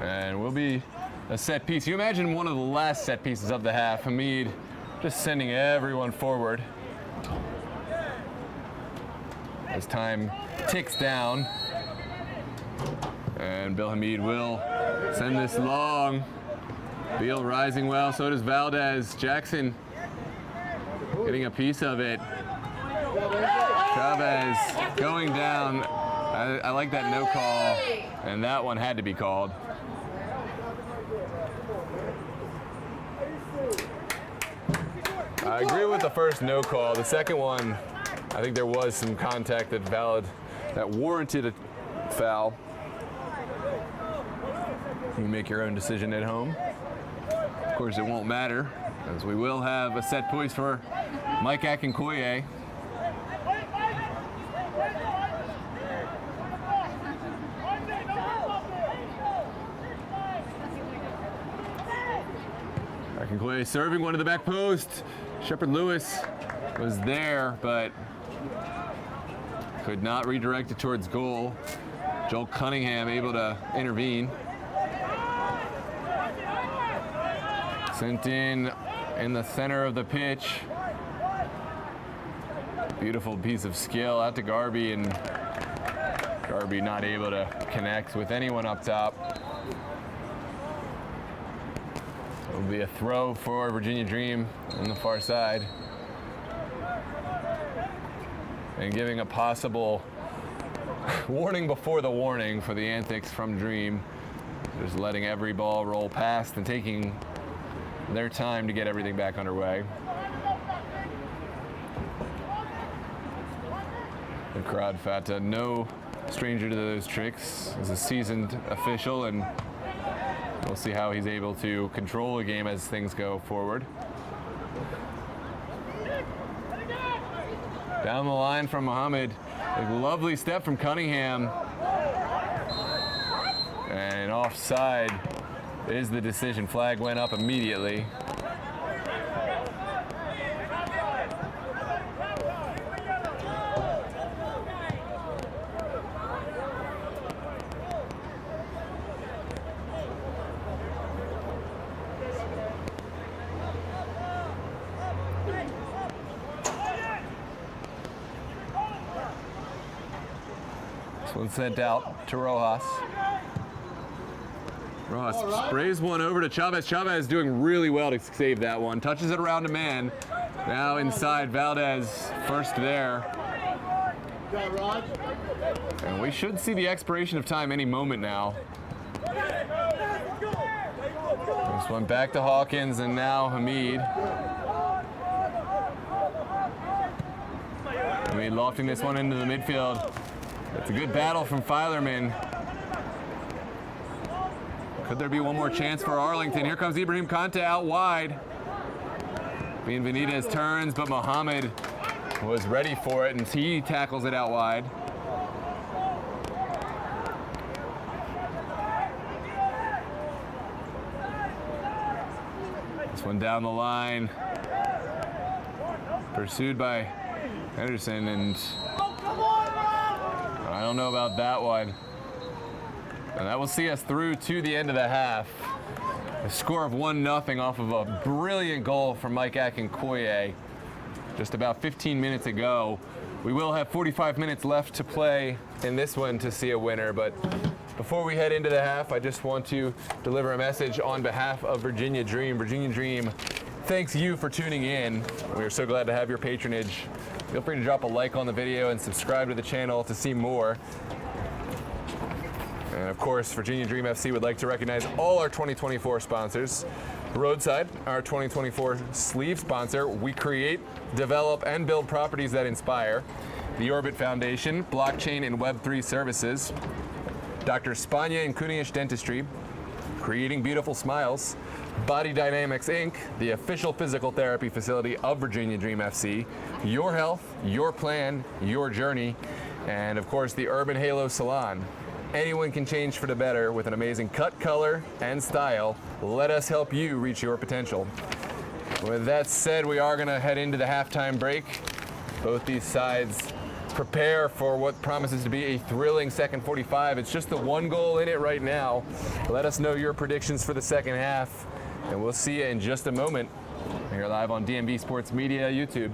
And will be a set piece. You imagine one of the last set pieces of the half. Hamid just sending everyone forward as time ticks down. And Bill Hamid will send this long. Beal rising well, so does Valdez. Jackson getting a piece of it. Chavez going down. I like that no call, and that one had to be called. I agree with the first no call. The second one, I think there was some contact that warranted a foul. You make your own decision at home. Of course, it won't matter, as we will have a set point for Mike Akinkoye. Akinkoye serving one to the back post. Shepard Lewis was there, but could not redirect it towards goal. Joel Cunningham able to intervene. Sent in the center of the pitch. Beautiful piece of skill out to Garby, and Garby not able to connect with anyone up top. It'll be a throw for Virginia Dream on the far side. And giving a possible warning before the warning for the antics from Dream. Just letting every ball roll past and taking their time to get everything back underway. The crowd Fata, no stranger to those tricks, is a seasoned official, and we'll see how he's able to control the game as things go forward. Down the line from Muhammad, a lovely step from Cunningham. And offside is the decision. Flag went up immediately. This one sent out to Rojas. Rojas sprays one over to Chavez. Chavez doing really well to save that one. Touches it around a man. Now inside, Valdez first there. And we should see the expiration of time any moment now. This one back to Hawkins, and now Hamid. Hamid lofting this one into the midfield. It's a good battle from Filerman. Could there be one more chance for Arlington? Here comes Ibrahim Kante out wide. Benitez turns, but Muhammad was ready for it, and he tackles it out wide. This one down the line. Pursued by Henderson, and I don't know about that one. And that will see us through to the end of the half. A score of 1-0 off of a brilliant goal from Mike Akinkoye just about 15 minutes ago. We will have 45 minutes left to play in this one to see a winner, but before we head into the half, I just want to deliver a message on behalf of Virginia Dream. Virginia Dream thanks you for tuning in. We are so glad to have your patronage. Feel free to drop a like on the video and subscribe to the channel to see more. And of course, Virginia Dream FC would like to recognize all our 2024 sponsors. Roadside, our 2024 sleeve sponsor. We create, develop, and build properties that inspire. The Orbit Foundation, blockchain and Web3 services. Dr. Spania and Kunish Dentistry, creating beautiful smiles. Body Dynamics Inc., the official physical therapy facility of Virginia Dream FC. Your health, your plan, your journey. And of course, the Urban Halo Salon. Anyone can change for the better with an amazing cut, color, and style. Let us help you reach your potential. With that said, we are going to head into the halftime break. Both these sides prepare for what promises to be a thrilling second 45. It's just the one goal in it right now. Let us know your predictions for the second half, and we'll see you in just a moment here live on DMV Sports Media YouTube.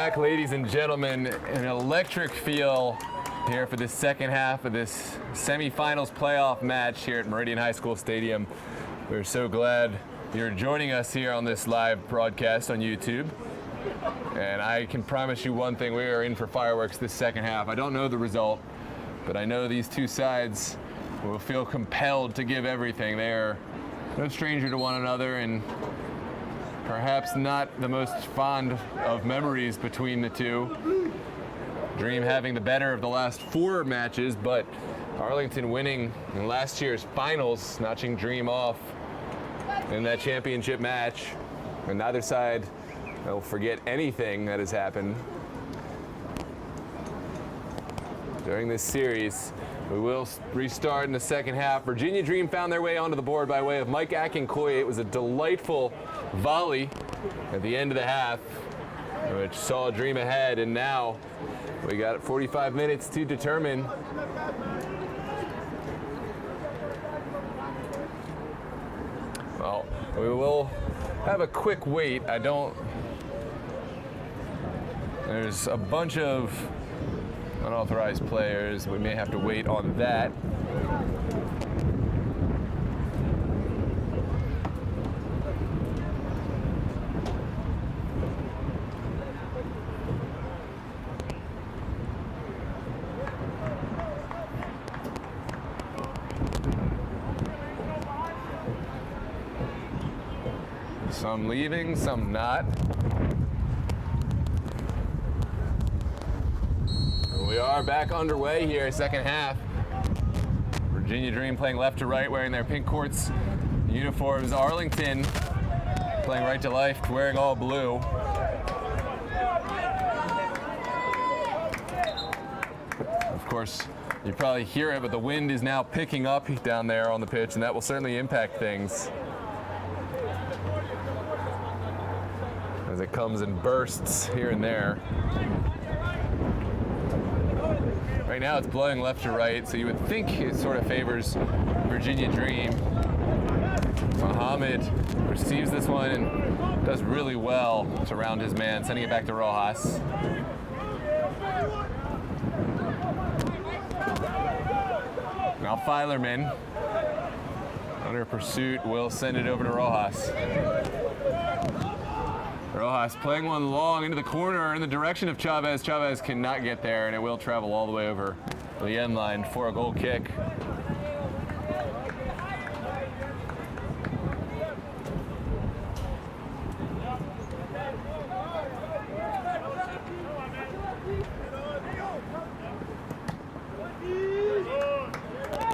back, ladies and gentlemen. An electric feel here for the second half of this semifinals playoff match here at Meridian High School Stadium. We're so glad you're joining us here on this live broadcast on YouTube. And I can promise you one thing, we are in for fireworks this second half. I don't know the result, but I know these two sides will feel compelled to give everything. They are no stranger to one another, and perhaps not the most fond of memories between the two. Dream having the better of the last 4 matches, but Arlington winning in last year's finals, notching Dream off in that championship match. And neither side will forget anything that has happened during this series. We will restart in the second half. Virginia Dream found their way onto the board by way of Mike Akinkoye. It was a delightful volley at the end of the half, which saw Dream ahead, and now we got 45 minutes to determine well, we will have a quick wait. There's a bunch of unauthorized players. We may have to wait on that. Some leaving, some not. We are back underway here, second half. Virginia Dream playing left to right, wearing their pink courts uniforms. Arlington playing right to left, wearing all blue. Of course, you probably hear it, but the wind is now picking up down there on the pitch, and that will certainly impact things as it comes in bursts here and there. Right now it's blowing left to right, so you would think it sort of favors Virginia Dream. Muhammad receives this one and does really well to surround his man, sending it back to Rojas. Now Filerman, under pursuit, will send it over to Rojas. Rojas playing one long into the corner in the direction of Chavez. Chavez cannot get there, and it will travel all the way over the end line for a goal kick.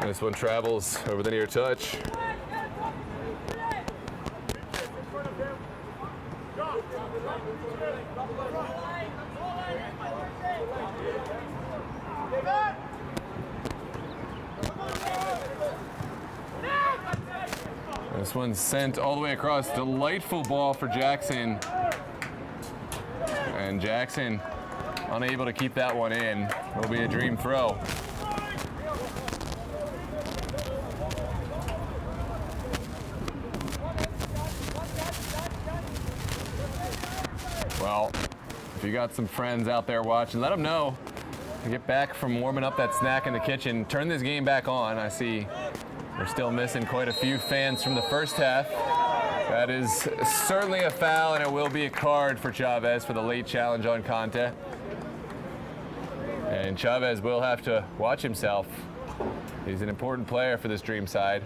This one travels over the near touch. This one's sent all the way across. Delightful ball for Jackson. And Jackson unable to keep that one in. It'll be a Dream throw. Well, if you got some friends out there watching, let them know. Get back from warming up that snack in the kitchen. Turn this game back on. I see we're still missing quite a few fans from the first half. That is certainly a foul, and it will be a card for Chavez for the late challenge on Conte. And Chavez will have to watch himself. He's an important player for this Dream side.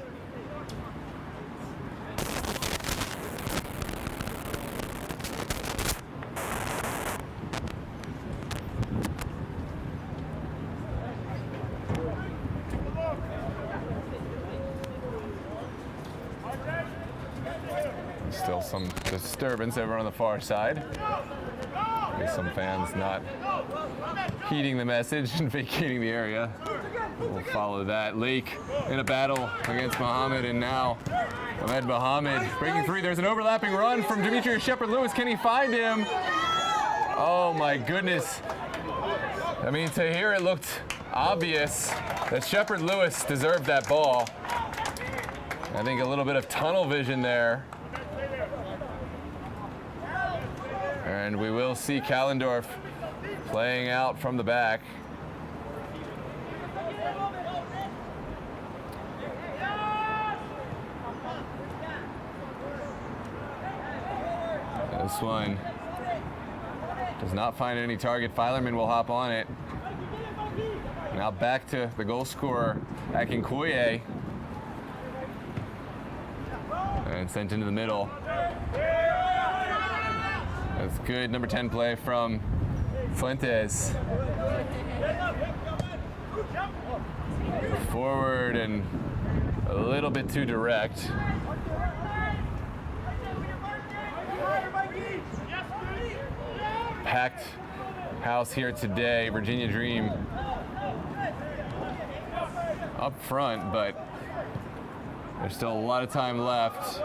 Still some disturbance over on the far side. Maybe some fans not heeding the message and vacating the area. We'll follow that. Lake in a battle against Muhammad, and now Ahmed Muhammad breaking free. There's an overlapping run from Demetrius Shepard-Lewis. Can he find him? Oh my goodness. I mean, to here it looked obvious that Shepard-Lewis deserved that ball. I think a little bit of tunnel vision there. And we will see Kallendorf playing out from the back. This one does not find any target. Filerman will hop on it. Now back to the goal scorer, Akinkoye. And sent into the middle. That's good. Number 10 play from Fuentes. Forward and a little bit too direct. Packed house here today. Virginia Dream up front, but there's still a lot of time left.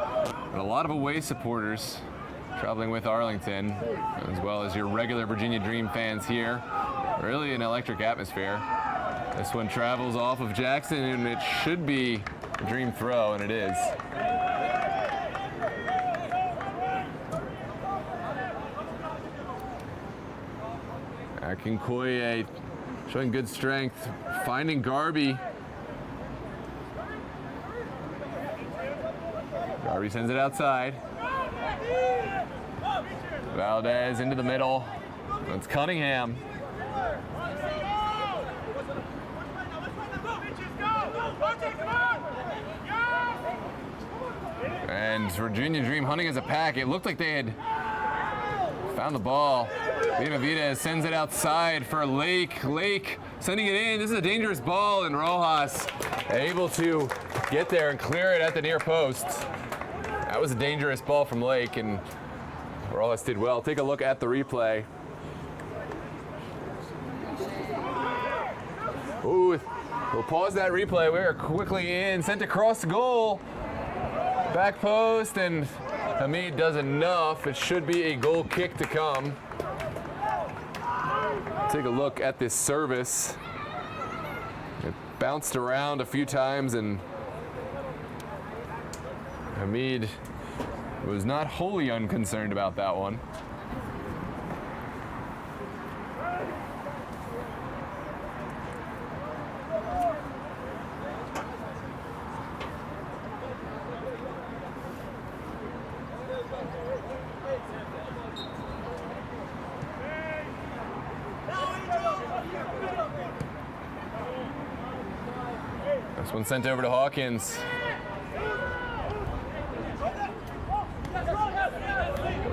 And a lot of away supporters traveling with Arlington, as well as your regular Virginia Dream fans here. Really an electric atmosphere. This one travels off of Jackson, and it should be a Dream throw, and it is. Akinkoye showing good strength, finding Garby. Garby sends it outside. Valdez into the middle. That's Cunningham. And Virginia Dream hunting as a pack. It looked like they had found the ball. Benavidez sends it outside for Lake. Lake sending it in. This is a dangerous ball, and Rojas able to get there and clear it at the near post. That was a dangerous ball from Lake, and Rojas did well. Take a look at the replay. Ooh, we'll pause that replay. We are quickly in, sent across the goal. Back post, and Hamid does enough. It should be a goal kick to come. Take a look at this service. It bounced around a few times, and Hamid was not wholly unconcerned about that one. This one sent over to Hawkins.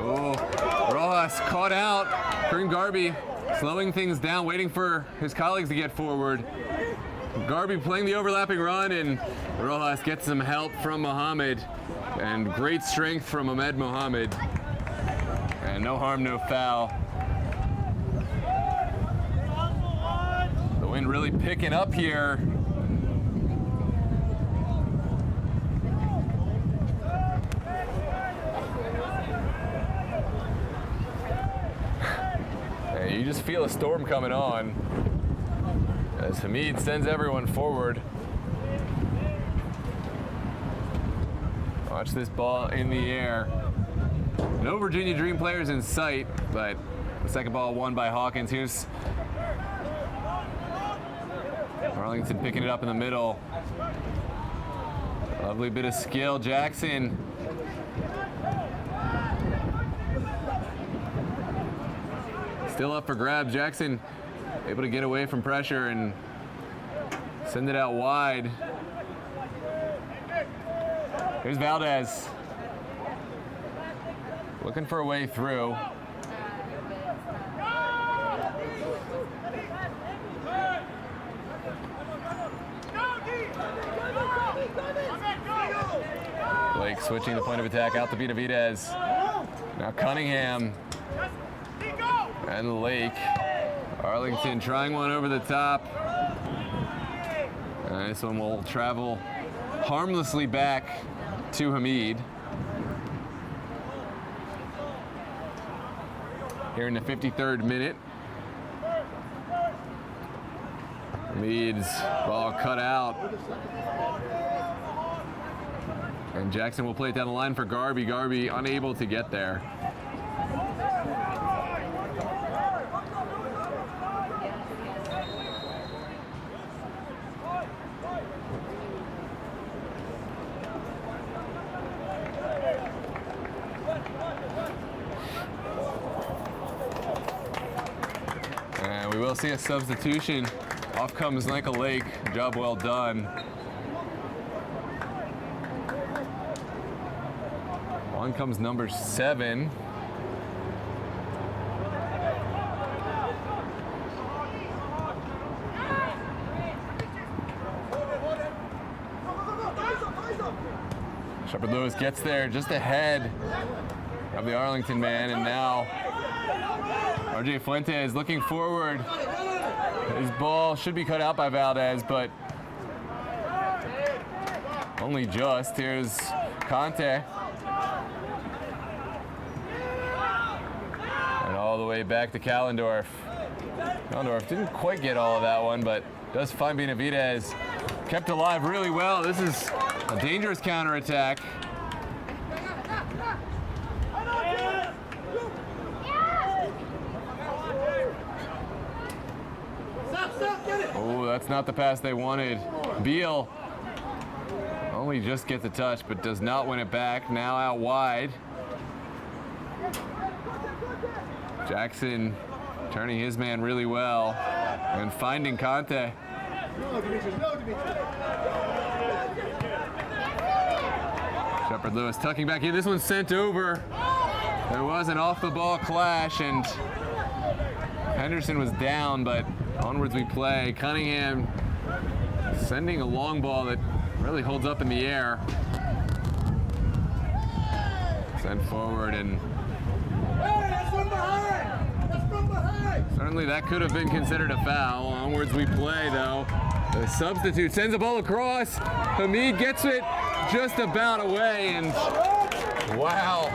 Oh, Rojas caught out. Kareem Garby slowing things down, waiting for his colleagues to get forward. Garby playing the overlapping run, and Rojas gets some help from Mohammed. And great strength from Ahmed Mohammed. And no harm, no foul. The wind really picking up here. You just feel a storm coming on as Hamid sends everyone forward. Watch this ball in the air. No Virginia Dream players in sight, but the second ball won by Hawkins. Here's Arlington picking it up in the middle. Lovely bit of skill. Jackson. Still up for grabs. Jackson able to get away from pressure and send it out wide. Here's Valdez. Looking for a way through. Blake switching the point of attack out to Benavidez. Now Cunningham. And Lake. Arlington trying one over the top. And this one will travel harmlessly back to Hamid. Here in the 53rd minute. Hamid's ball cut out. And Jackson will play it down the line for Garby. Garby unable to get there. see a substitution. Off comes Michael Lake. Job well done. On comes number 7. Shepherd Lewis gets there just ahead of the Arlington man, and now RJ Fuentes looking forward. His ball should be cut out by Valdez, but only just. Here's Conte. And all the way back to Callendorf. Callendorf didn't quite get all of that one, but does find Benavidez. Kept alive really well. This is a dangerous counterattack. Oh, that's not the pass they wanted. Beal only just gets a touch, but does not win it back. Now out wide. Jackson turning his man really well and finding Conte. Shepherd Lewis tucking back in. This one's sent over. There was an off-the-ball clash, and Henderson was down, but onwards we play. Cunningham sending a long ball that really holds up in the air. Sent forward, and certainly that could have been considered a foul. Onwards we play, though. The substitute sends a ball across. Hamid gets it just about away, and wow,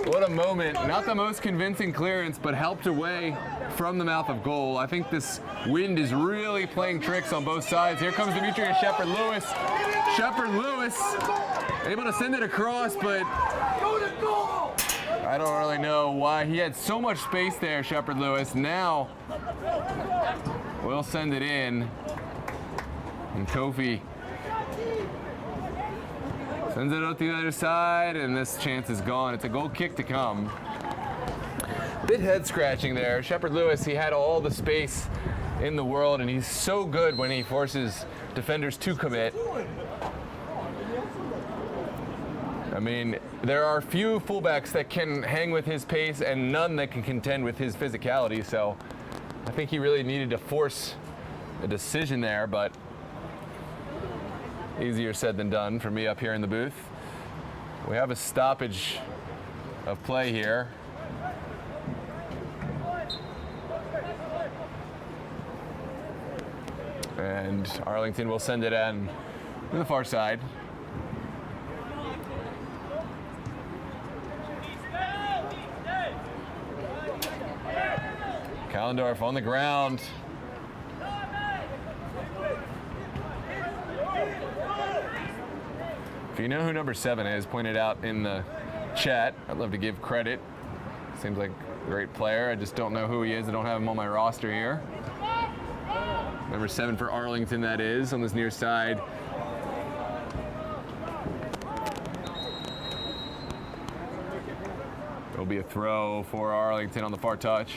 what a moment. Not the most convincing clearance, but helped away from the mouth of goal. I think this wind is really playing tricks on both sides. Here comes Demetrius Shepherd Lewis. Shepherd Lewis able to send it across, but I don't really know why. He had so much space there, Shepherd Lewis. Now we'll send it in. And Kofi sends it out to the other side, and this chance is gone. It's a goal kick to come. Bit head scratching there. Shepherd Lewis, he had all the space in the world, and he's so good when he forces defenders to commit. I mean, there are few fullbacks that can hang with his pace and none that can contend with his physicality, so I think he really needed to force a decision there, but easier said than done for me up here in the booth. We have a stoppage of play here. And Arlington will send it in to the far side. Callendorf on the ground. If you know who number 7 is, point it out in the chat. I'd love to give credit. Seems like a great player. I just don't know who he is. I don't have him on my roster here. Number 7 for Arlington, that is, on this near side. There'll be a throw for Arlington on the far touch.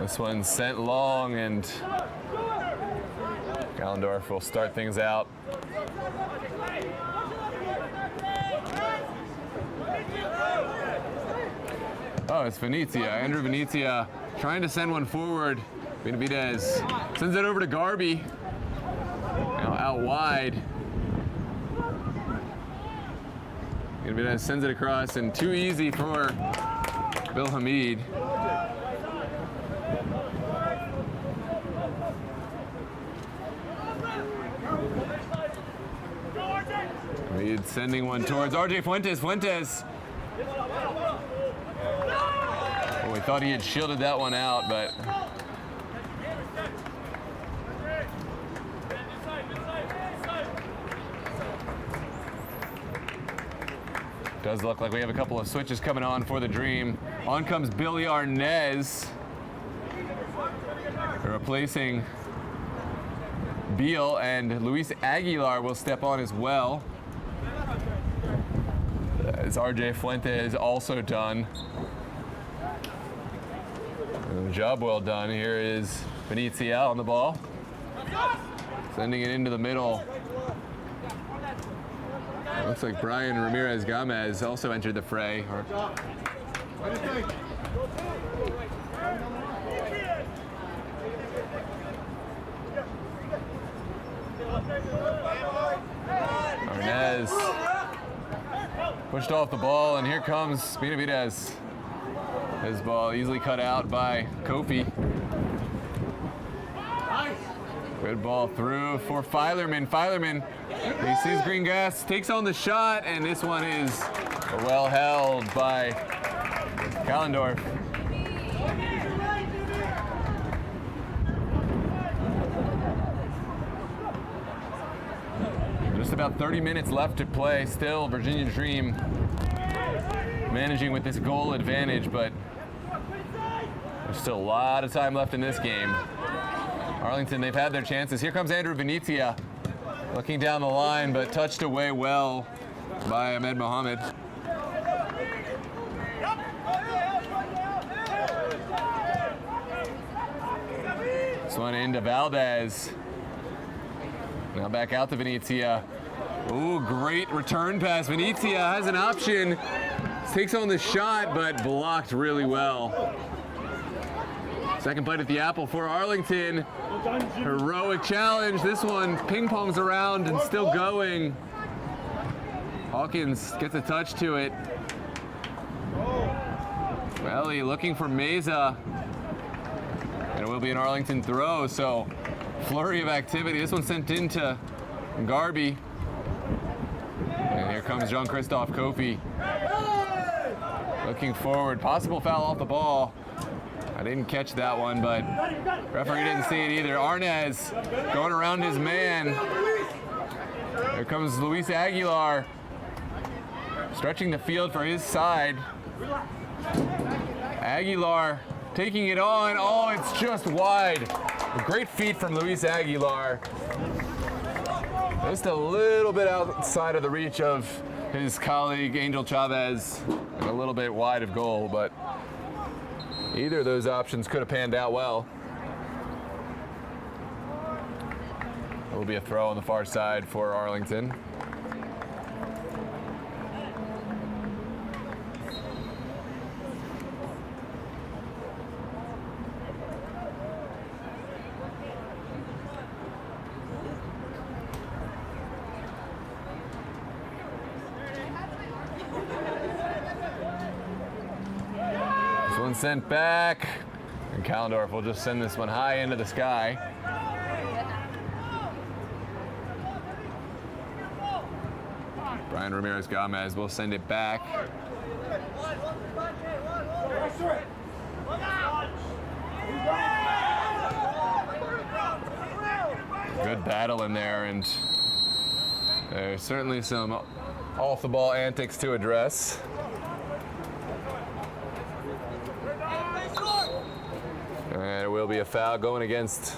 This one's sent long, and Callendorf will start things out. Oh, it's Venezia. Andrew Venezia trying to send one forward. Benavidez sends it over to Garby. Now out wide. Benavidez sends it across, and too easy for Bill Hamid. Hamid sending one towards RJ Fuentes. Fuentes. Oh, we thought he had shielded that one out, but does look like we have a couple of switches coming on for the Dream. On comes Billy Arnez, replacing Beal, and Luis Aguilar will step on as well. As RJ Fuente is also done. Job well done. Here is Venezia on the ball. Sending it into the middle. Looks like Brian Ramirez Gomez also entered the fray. What do you think? Arnaz pushed off the ball, and here comes Benavidez. His ball easily cut out by Kofi. Good ball through for Filerman. Filerman, he sees green grass, takes on the shot, and this one is well held by Kallendorf. Just about 30 minutes left to play. Still Virginia Dream managing with this goal advantage, but there's still a lot of time left in this game. Arlington, they've had their chances. Here comes Andrew Venezia, looking down the line, but touched away well by Ahmed Mohamed. This one into Valdez. Now back out to Venezia. Ooh, great return pass. Venezia has an option. Takes on the shot, but blocked really well. Second bite at the apple for Arlington. Heroic challenge. This one ping-pongs around and still going. Hawkins gets a touch to it. Welly looking for Meza. And it will be an Arlington throw, so flurry of activity. This one sent into Garby. And here comes Jean-Christophe Kofi. Looking forward, possible foul off the ball. I didn't catch that one, but referee didn't see it either. Arnaz going around his man. Here comes Luis Aguilar, stretching the field for his side. Aguilar taking it on. Oh, it's just wide. A great feat from Luis Aguilar. Just a little bit outside of the reach of his colleague Angel Chavez, and a little bit wide of goal, but either of those options could have panned out well. It will be a throw on the far side for Arlington. Sent back, and Kallendorf will just send this one high into the sky. Brian Ramirez Gomez will send it back. Good battle in there, and there's certainly some off the ball antics to address. And it will be a foul going against,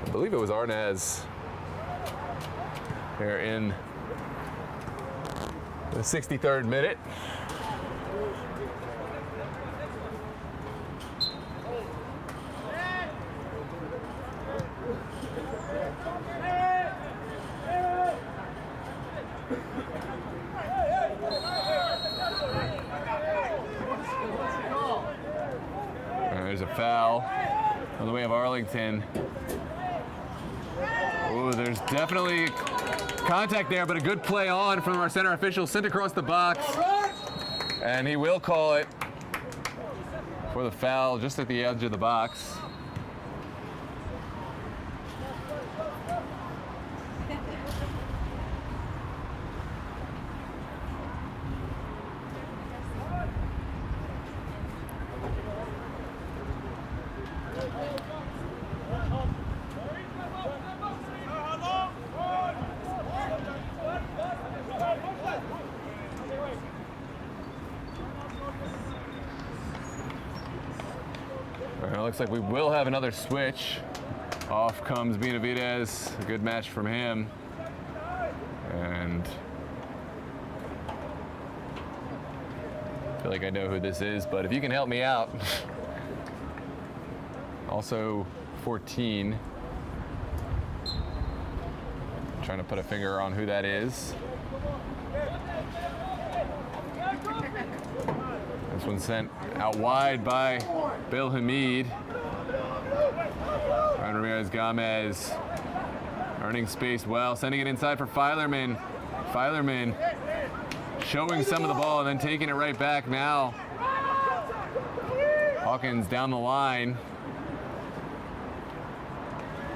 I believe it was Arnaz, here in the 63rd minute. And there's a foul on the way of Arlington. Oh, there's definitely contact there, but a good play on from our center official, sent across the box. And he will call it for the foul just at the edge of the box. Looks like we will have another switch. Off comes Benavidez, a good match from him. And I feel like I know who this is, but if you can help me out. Also 14. Trying to put a finger on who that is. This one sent out wide by Bill Hamid. Ryan Ramirez-Gomez earning space well, sending it inside for Filerman. Filerman showing some of the ball and then taking it right back now. Hawkins down the line.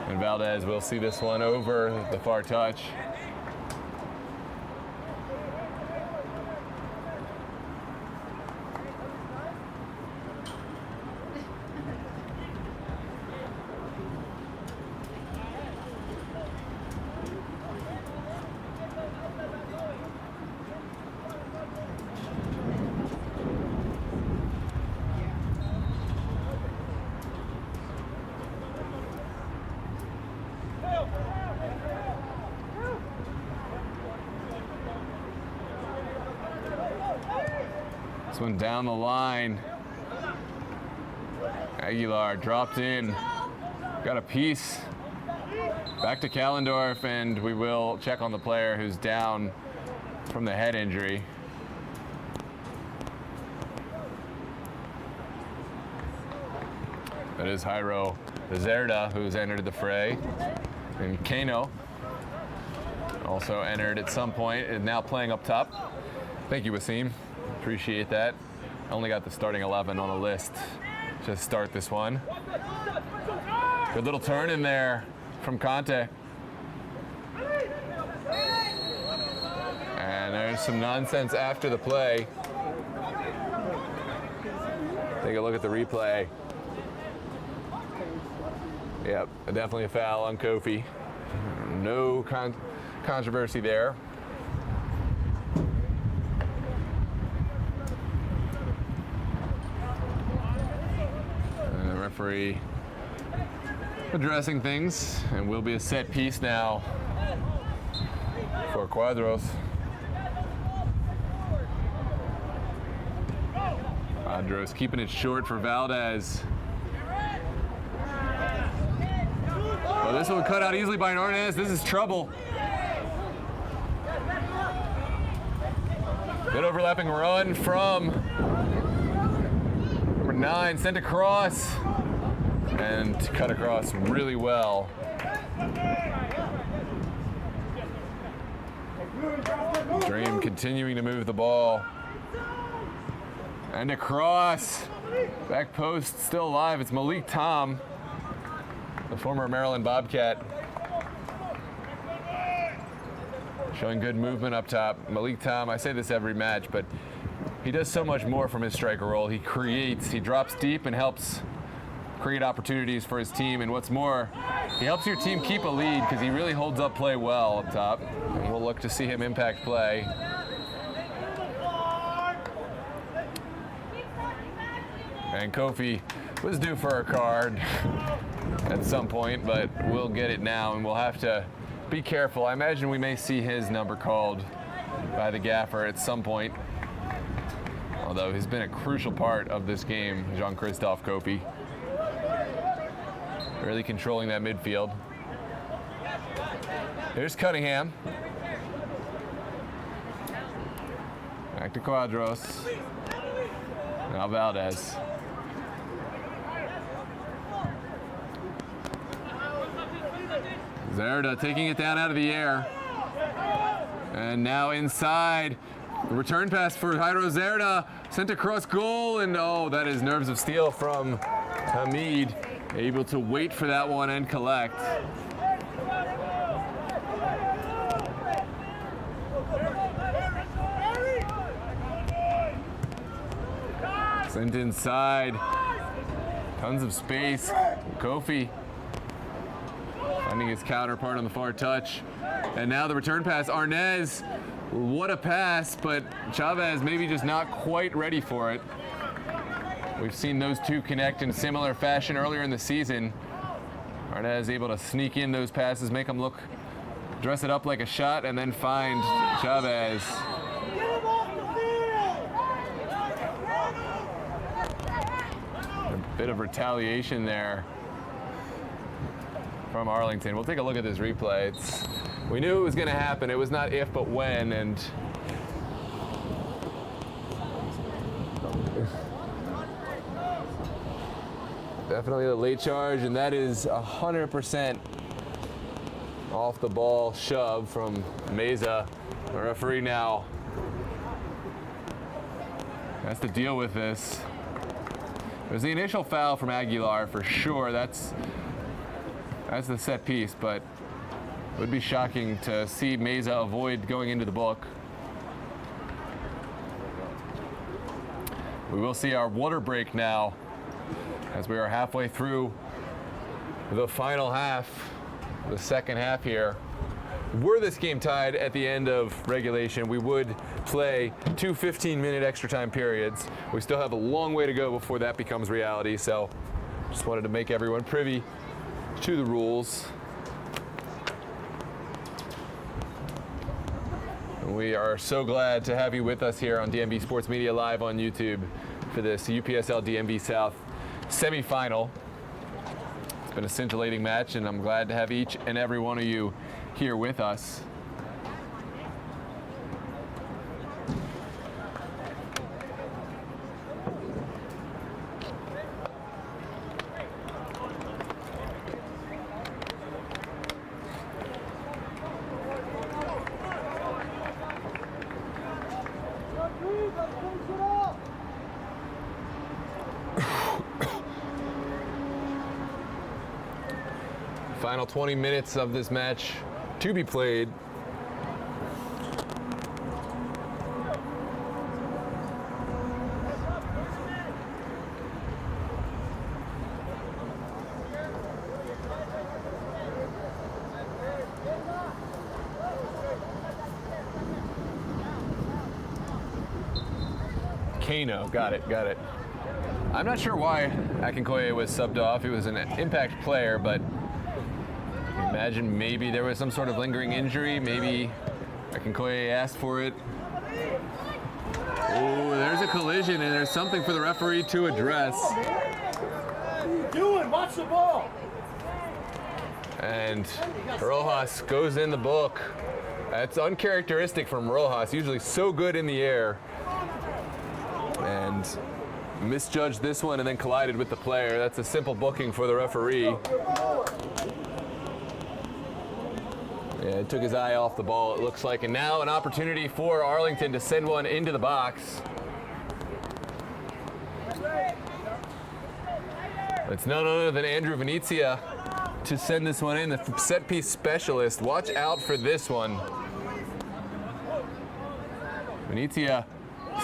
And Valdez will see this one over the far touch. This one down the line. Aguilar dropped in. Got a piece. Back to Kallendorf, and we will check on the player who's down from the head injury. That is Jairo Zerda, who's entered the fray. And Kano also entered at some point, and now playing up top. Thank you, Wasim. Appreciate that. Only got the starting 11 on the list to start this one. Good little turn in there from Conte. And there's some nonsense after the play. Take a look at the replay. Yep, definitely a foul on Kofi. No controversy there. Referee addressing things, and will be a set piece now for Quadros. Quadros keeping it short for Valdez. Oh, this one cut out easily by Arnaz. This is trouble. Good overlapping run from number 9, sent across. And cut across really well. Dream continuing to move the ball. And across. Back post still alive. It's Malik Tom, the former Maryland Bobcat. Showing good movement up top. Malik Tom, I say this every match, but he does so much more from his striker role. He creates, he drops deep and helps create opportunities for his team, and what's more, he helps your team keep a lead because he really holds up play well up top, and we'll look to see him impact play. And Kofi was due for a card at some point, but we'll get it now, and we'll have to be careful. I imagine we may see his number called by the gaffer at some point, although he's been a crucial part of this game, Jean-Christophe Kofi. Really controlling that midfield. Here's Cunningham. Back to Quadros. Now Valdez. Zerda taking it down out of the air. And now inside. The return pass for Jairo Zerda. Sent across goal, and oh, that is nerves of steel from Hamid. Able to wait for that one and collect. Sent inside. Tons of space. Kofi finding his counterpart on the far touch. And now the return pass. Arnaz, what a pass, but Chavez maybe just not quite ready for it. We've seen those two connect in similar fashion earlier in the season. Arnaz able to sneak in those passes, make them look, dress it up like a shot, and then find Chavez. A bit of retaliation there from Arlington. We'll take a look at this replay. We knew it was going to happen. It was not if, but when, and definitely a late charge, and that is 100% off the ball shove from Meza. The referee now has to deal with this. It was the initial foul from Aguilar for sure. That's the set piece, but it would be shocking to see Meza avoid going into the book. We will see our water break now as we are halfway through the final half, the second half here. Were this game tied at the end of regulation, we would play 2 15-minute extra time periods. We still have a long way to go before that becomes reality, so just wanted to make everyone privy to the rules. We are so glad to have you with us here on DMV Sports Media Live on YouTube for this UPSL DMV South semifinal. It's been a scintillating match, and I'm glad to have each and every one of you here with us. Final 20 minutes of this match to be played. Kano, got it. I'm not sure why Akinkoye was subbed off. He was an impact player, but imagine maybe there was some sort of lingering injury. Maybe Akinkoye asked for it. Oh, there's a collision, and there's something for the referee to address. What are you doing? Watch the ball. And Rojas goes in the book. That's uncharacteristic from Rojas, usually so good in the air. And misjudged this one and then collided with the player. That's a simple booking for the referee. Yeah, it took his eye off the ball, it looks like. And now an opportunity for Arlington to send one into the box. It's none other than Andrew Venezia to send this one in, the set piece specialist. Watch out for this one. Venezia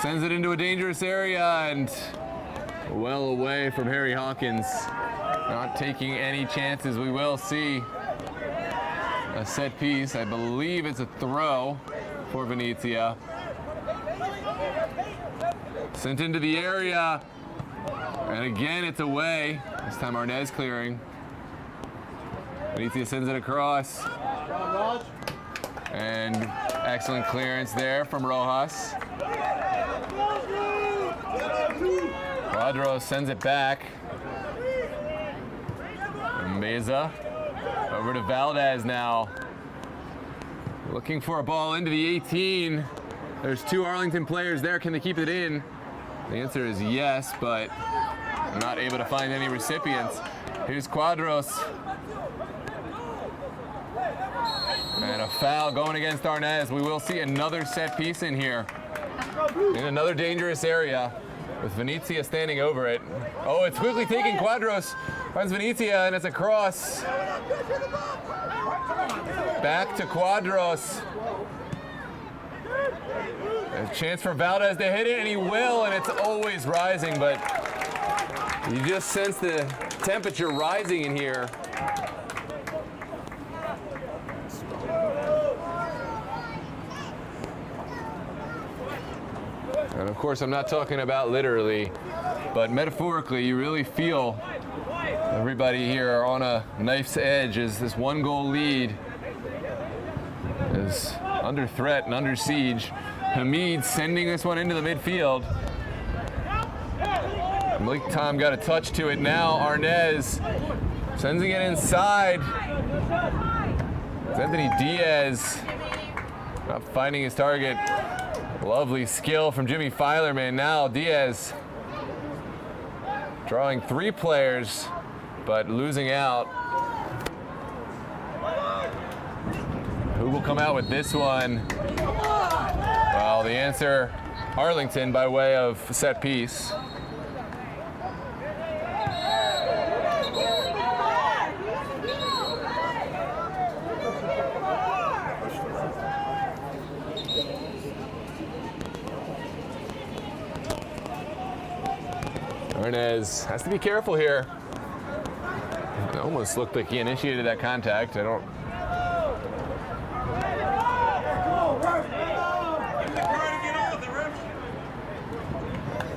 sends it into a dangerous area and well away from Harry Hawkins. Not taking any chances. We will see a set piece. I believe it's a throw for Venezia. Sent into the area. And again, it's away. This time Arnaz clearing. Venezia sends it across. And excellent clearance there from Rojas. Quadros sends it back. Meza over to Valdez now. Looking for a ball into the 18. There's two Arlington players there. Can they keep it in? The answer is yes, but they're not able to find any recipients. Here's Quadros. And a foul going against Arnaz. We will see another set piece in here. In another dangerous area with Venezia standing over it. Oh, it's quickly taken. Quadros finds Venezia, and it's a cross. Back to Quadros. A chance for Valdez to hit it, and he will, and it's always rising, but you just sense the temperature rising in here. And of course, I'm not talking about literally, but metaphorically, you really feel Everybody here are on a knife's edge as this 1-goal lead is under threat and under siege. Hamid sending this one into the midfield. Malik Tom got a touch to it now. Arnez sending it inside. It's Anthony Diaz not finding his target. Lovely skill from Jimmy Filerman. Now Diaz drawing 3 players, but losing out. Who will come out with this one? Well, the answer, Arlington by way of set piece. Arnez has to be careful here. It almost looked like he initiated that contact. I don't.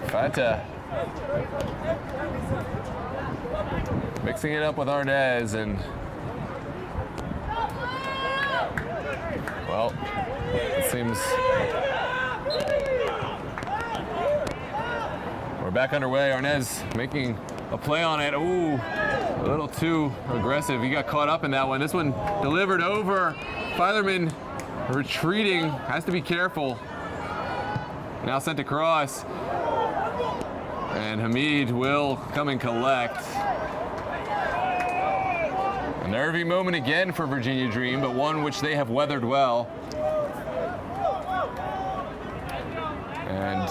Fata mixing it up with Arnez, and well, it seems we're back underway. Arnez making a play on it. Ooh, a little too aggressive. He got caught up in that one. This one delivered over. Filerman retreating, has to be careful. Now sent across. And Hamid will come and collect. A nervy moment again for Virginia Dream, but one which they have weathered well. And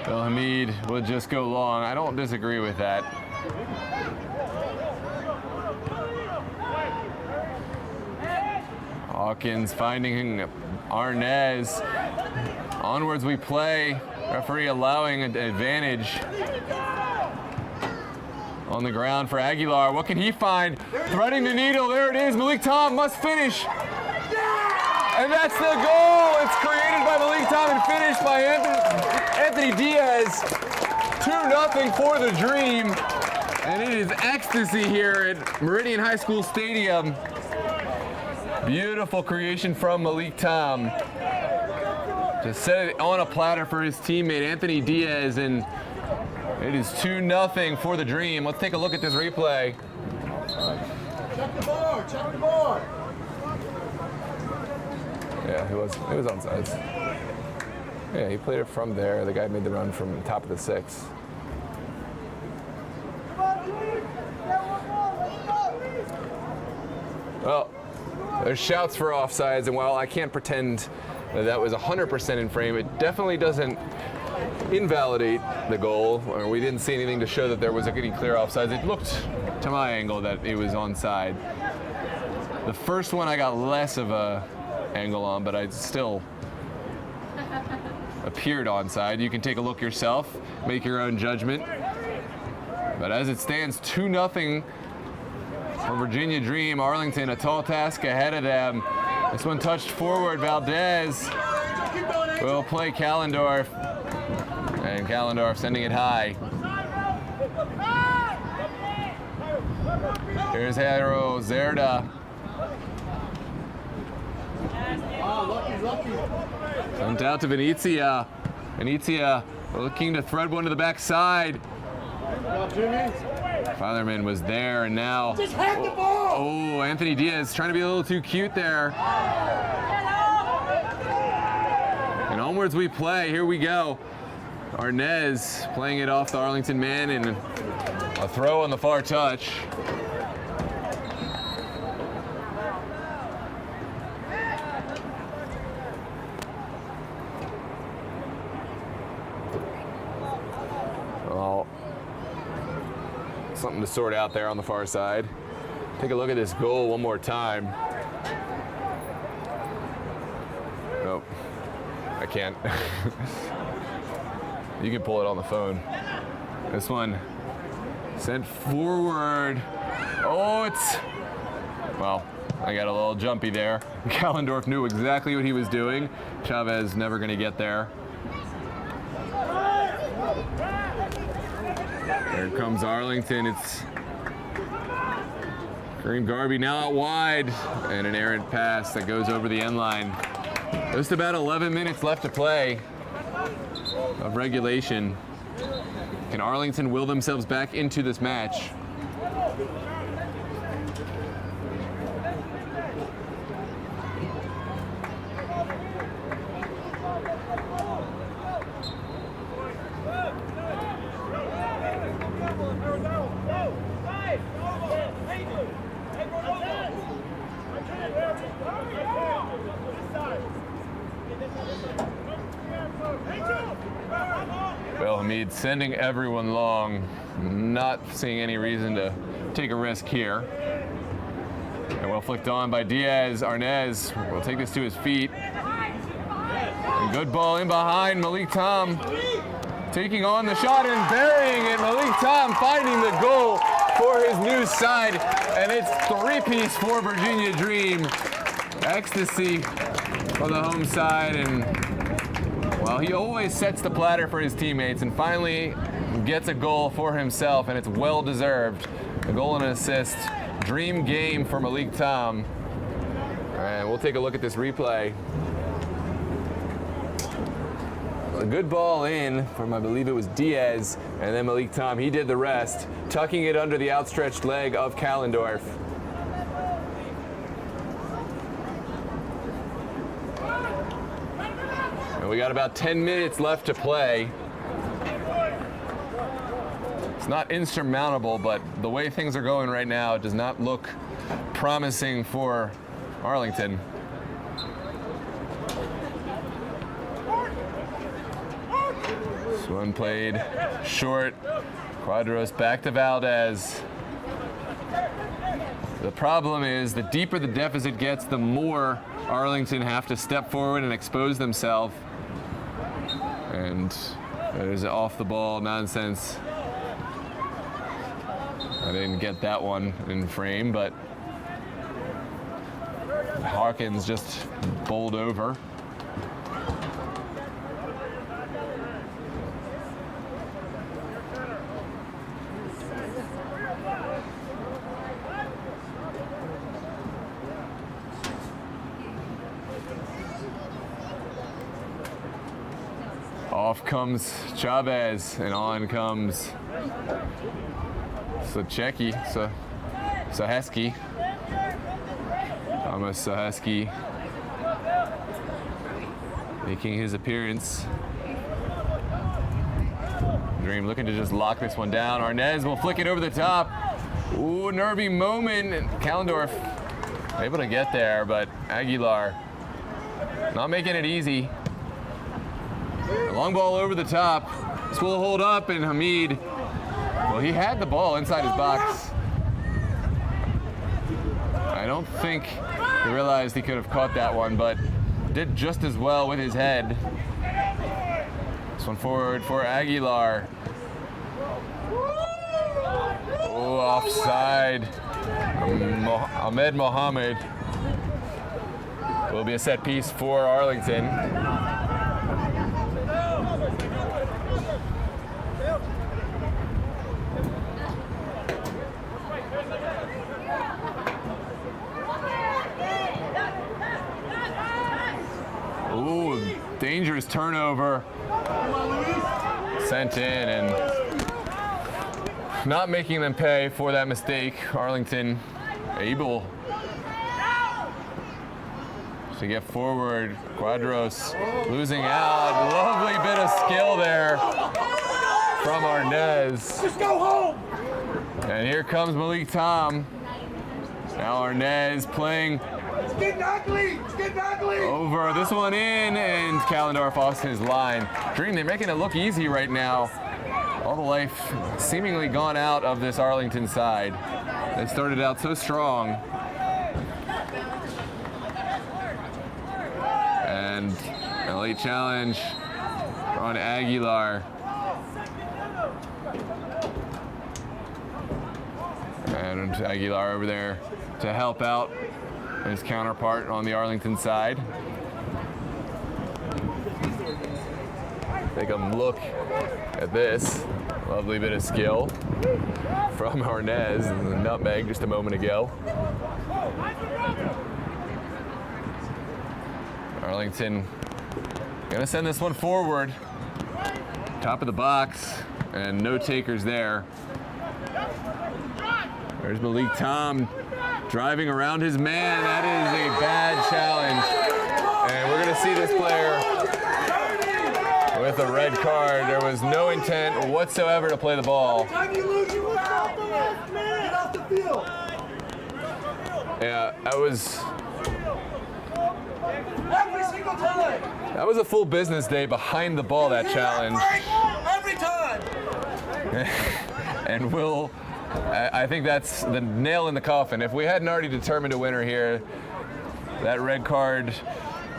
well, Hamid will just go long. I don't disagree with that. Hawkins finding Arnez. Onwards we play. Referee allowing an advantage on the ground for Aguilar. What can he find? Threading the needle. There it is. Malik Tom must finish. And that's the goal. It's created by Malik Tom and finished by Anthony Diaz. 2-0 for the Dream. And it is ecstasy here at Meridian High School Stadium. Beautiful creation from Malik Tom. Just set it on a platter for his teammate Anthony Diaz, and it is 2-0 for the Dream. Let's take a look at this replay. Check the board, check the board. Yeah, he was onside. Yeah, he played it from there. The guy made the run from the top of the 6. Well, there's shouts for offsides, and while I can't pretend that was 100% in frame, it definitely doesn't invalidate the goal. Or we didn't see anything to show that there was any clear offsides. It looked, to my angle, that it was onside. The first one I got less of a angle on, but I still appeared onside. You can take a look yourself, make your own judgment. But as it stands, 2-0 for Virginia Dream. Arlington, a tall task ahead of them. This one touched forward. Valdez will play Callendorf. And Callendorf sending it high. Here's Haro Zerda. Sent out to Venezia. Venezia looking to thread one to the backside. Filerman was there, and now Just hack the ball. oh, Anthony Diaz trying to be a little too cute there. And onwards we play. Here we go. Arnez playing it off the Arlington man, and a throw on the far touch. Well, something to sort out there on the far side. Take a look at this goal one more time. Nope, I can't. You can pull it on the phone. This one sent forward. Oh, it's, well, I got a little jumpy there. Callendorf knew exactly what he was doing. Chavez never going to get there. Here comes Arlington. It's Kareem Garvey now out wide, and an errant pass that goes over the end line. Just about 11 minutes left to play of regulation. Can Arlington will themselves back into this match? Well, Hamid sending everyone long, not seeing any reason to take a risk here. And well flicked on by Diaz. Arnez will take this to his feet. And good ball in behind. Malik Tom taking on the shot and burying it. Malik Tom finding the goal for his new side. And it's three-piece for Virginia Dream. Ecstasy for the home side. And well, he always sets the platter for his teammates and finally gets a goal for himself, and it's well deserved. A goal and an assist. Dream game for Malik Tom. And we'll take a look at this replay. A good ball in from, I believe it was Diaz, and then Malik Tom, he did the rest, tucking it under the outstretched leg of Kallendorf. And we got about 10 minutes left to play. It's not insurmountable, but the way things are going right now, it does not look promising for Arlington. This one played short. Quadros back to Valdez. The problem is, the deeper the deficit gets, the more Arlington have to step forward and expose themselves. And there's off the ball nonsense. I didn't get that one in frame, but Hawkins just bowled over. Off comes Chavez, and on comes Sachecki, Saheski. Thomas Saheski making his appearance. Dream looking to just lock this one down. Arnez will flick it over the top. Ooh, nervy moment. And Kallendorf able to get there, but Aguilar not making it easy. A long ball over the top. This will hold up, and Hamid, well, he had the ball inside his box. I don't think he realized he could have caught that one, but did just as well with his head. This one forward for Aguilar. Oh, offside. Ahmed Mohammed. Will be a set piece for Arlington. Ooh, dangerous turnover. Sent in, and not making them pay for that mistake. Arlington able to get forward. Quadros losing out. Lovely bit of skill there from Arnez. Just go home. And here comes Malik Tom. Now Arnez playing It's getting ugly. It's getting ugly. over this one in, and Kallendorf off his line. Dream, they're making it look easy right now. All the life seemingly gone out of this Arlington side. They started out so strong. And a late challenge on Aguilar. And Aguilar over there to help out his counterpart on the Arlington side. Take a look at this. Lovely bit of skill from Arnez, and the nutmeg just a moment ago. Arlington gonna send this one forward. Top of the box, and no takers there. There's Malik Tom driving around his man. That is a bad challenge. And we're gonna see this player with a red card. There was no intent whatsoever to play the ball. Yeah, that was a full business day behind the ball, that challenge. Every time. And I think that's the nail in the coffin. If we hadn't already determined a winner here, that red card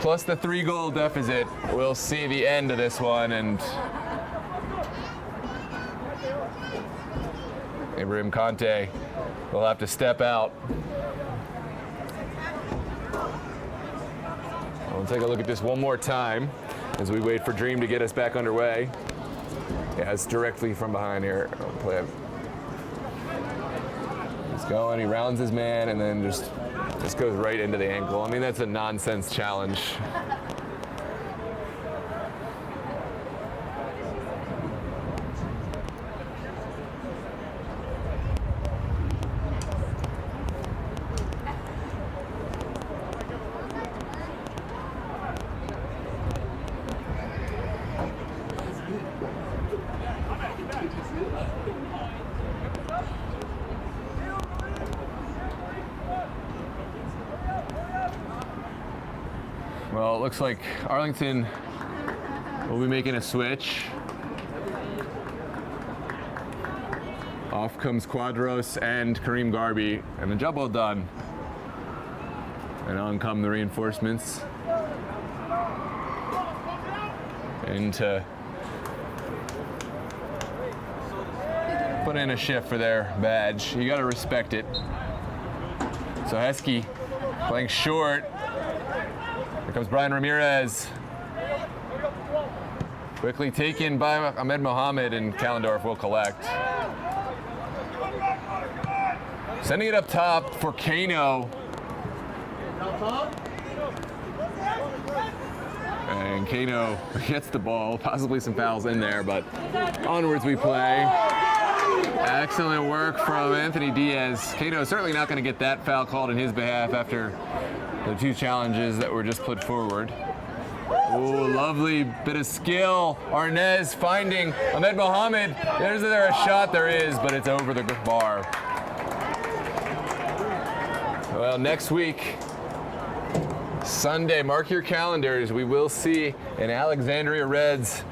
plus the 3-goal deficit, we'll see the end of this one. And Ibrahim Conte will have to step out. We'll take a look at this one more time as we wait for Dream to get us back underway. Yeah, it's directly from behind here. I'll play it. He's going, he rounds his man, and then just goes right into the ankle. I mean, that's a nonsense challenge. Well, it looks like Arlington will be making a switch. Off comes Quadros and Kareem Garby, and the job well done. And on come the reinforcements. And to put in a shift for their badge. You gotta respect it. So Heskey playing short. Here comes Brian Ramirez. Quickly taken by Ahmed Mohammed, and Callendorf will collect. Sending it up top for Kano. And Kano gets the ball, possibly some fouls in there, but onwards we play. Excellent work from Anthony Diaz. Kano certainly not going to get that foul called in his behalf after the 2 challenges that were just put forward. Oh, lovely bit of skill. Arnez finding Ahmed Mohammed. Is there a shot? There is, but it's over the bar. Well, next week, Sunday, mark your calendars. We will see an Alexandria Reds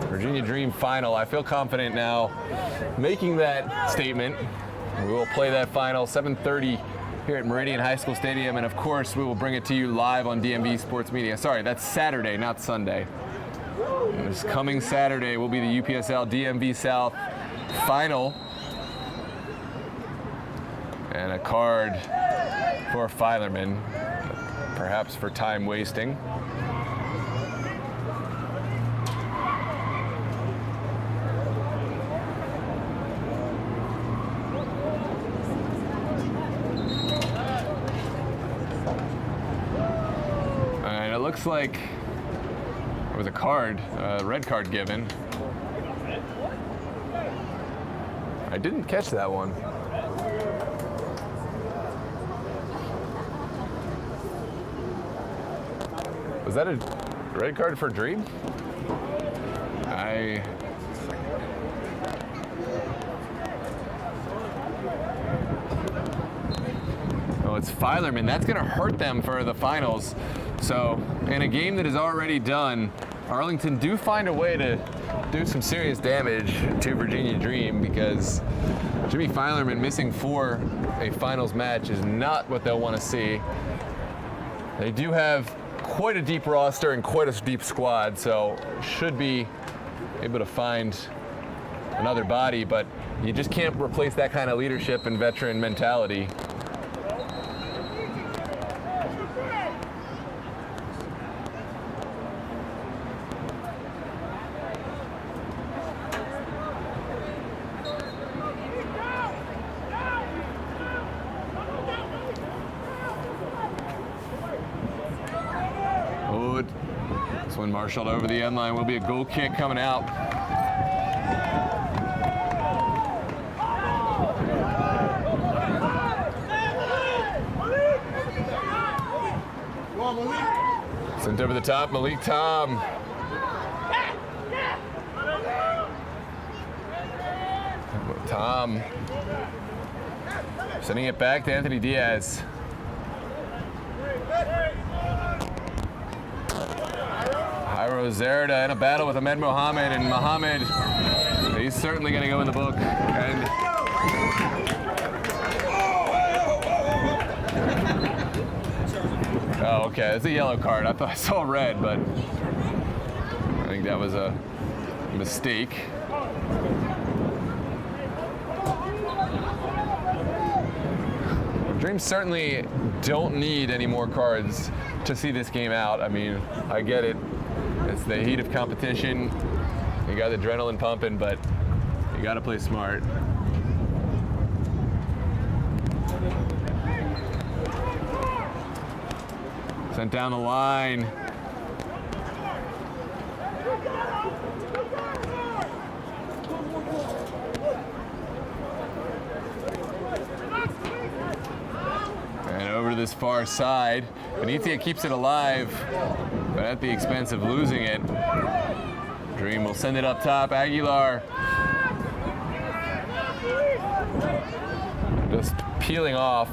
Virginia Dream final. I feel confident now making that statement. We will play that final 7:30 here at Meridian High School Stadium, and of course we will bring it to you live on DMV Sports Media. Sorry, that's Saturday, not Sunday. This coming Saturday will be the UPSL DMV South final. And a card for Filerman, perhaps for time wasting. And it looks like there was a card, a red card given. I didn't catch that one. Was that a red card for Dream? Oh, it's Filerman. That's going to hurt them for the finals. So, in a game that is already done, Arlington do find a way to do some serious damage to Virginia Dream, because Jimmy Filerman missing for a finals match is not what they'll want to see. They do have quite a deep roster and quite a deep squad, so should be able to find another body, but you just can't replace that kind of leadership and veteran mentality. This one marshaled over the end line. Will be a goal kick coming out. Sent over the top, Malik Tom. Tom sending it back to Anthony Diaz. Jairo Zerda in a battle with Ahmed Mohamed, and Mohamed, he's certainly going to go in the book. And oh, okay, it's a yellow card. I thought I saw red, but I think that was a mistake. Dreams certainly don't need any more cards to see this game out. I mean, I get it. It's the heat of competition. You got the adrenaline pumping, but you got to play smart. Sent down the line. And over to this far side. Benicia keeps it alive, but at the expense of losing it. Dream will send it up top. Aguilar just peeling off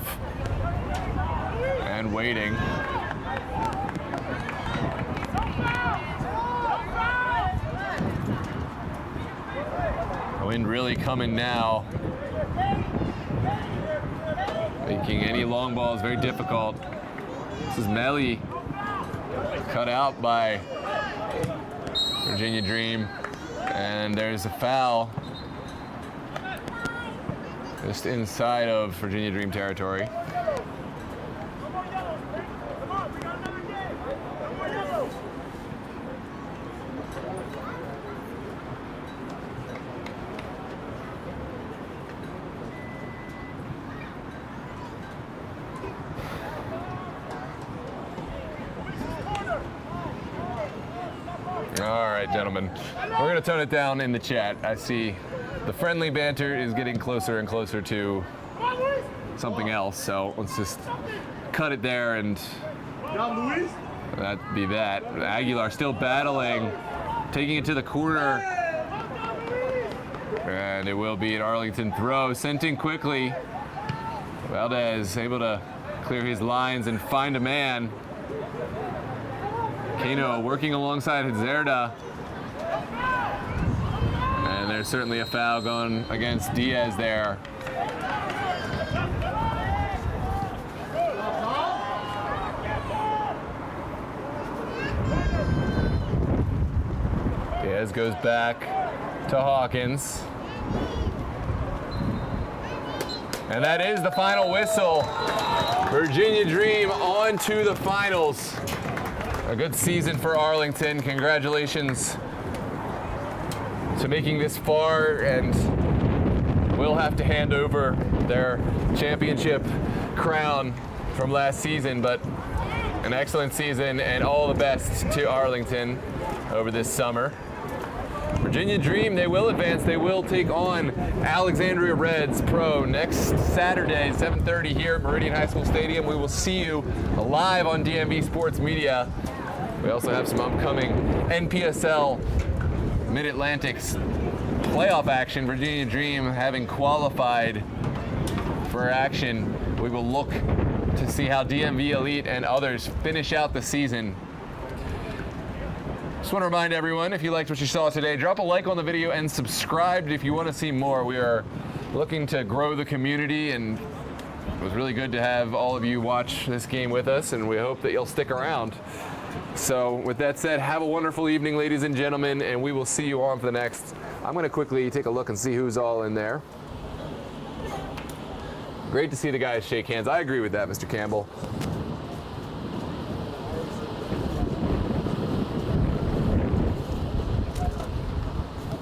and waiting. Wind really coming now, making any long balls very difficult. This is Melly, cut out by Virginia Dream, and there's a foul just inside of Virginia Dream territory. All right, gentlemen, we're going to tone it down in the chat. I see the friendly banter is getting closer and closer to something else, so let's just cut it there and that be that. Aguilar still battling, taking it to the corner, and it will be an Arlington throw. Sent in quickly. Valdez able to clear his lines and find a man. Kano working alongside Zerda. And there's certainly a foul going against Diaz there. Diaz goes back to Hawkins. And that is the final whistle. Virginia Dream on to the finals. A good season for Arlington. Congratulations to making this far, and we'll have to hand over their championship crown from last season, but an excellent season and all the best to Arlington over this summer. Virginia Dream, they will advance. They will take on Alexandria Reds Pro next Saturday, 7:30 here at Meridian High School Stadium. We will see you live on DMV Sports Media. We also have some upcoming NPSL Mid-Atlantic's playoff action. Virginia Dream having qualified for action. We will look to see how DMV Elite and others finish out the season. Just want to remind everyone, if you liked what you saw today, drop a like on the video and subscribe if you want to see more. We are looking to grow the community, and it was really good to have all of you watch this game with us, and we hope that you'll stick around. So with that said, have a wonderful evening, ladies and gentlemen, and we will see you on for the next. I'm going to quickly take a look and see who's all in there. Great to see the guys shake hands. I agree with that, Mr. Campbell.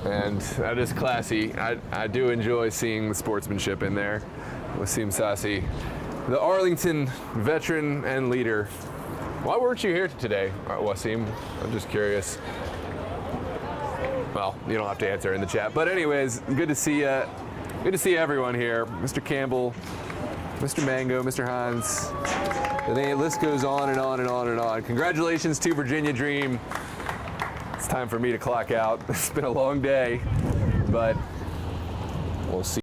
And that is classy. I do enjoy seeing the sportsmanship in there. Wasim Sassi, the Arlington veteran and leader, Why weren't you here today, Wasim? I'm just curious. Well, you don't have to answer in the chat. But anyways, good to see you. Good to see everyone here. Mr. Campbell, Mr. Mango, Mr. Hines. The list goes on and on and on and on. Congratulations to Virginia Dream. It's time for me to clock out. It's been a long day, but we'll see.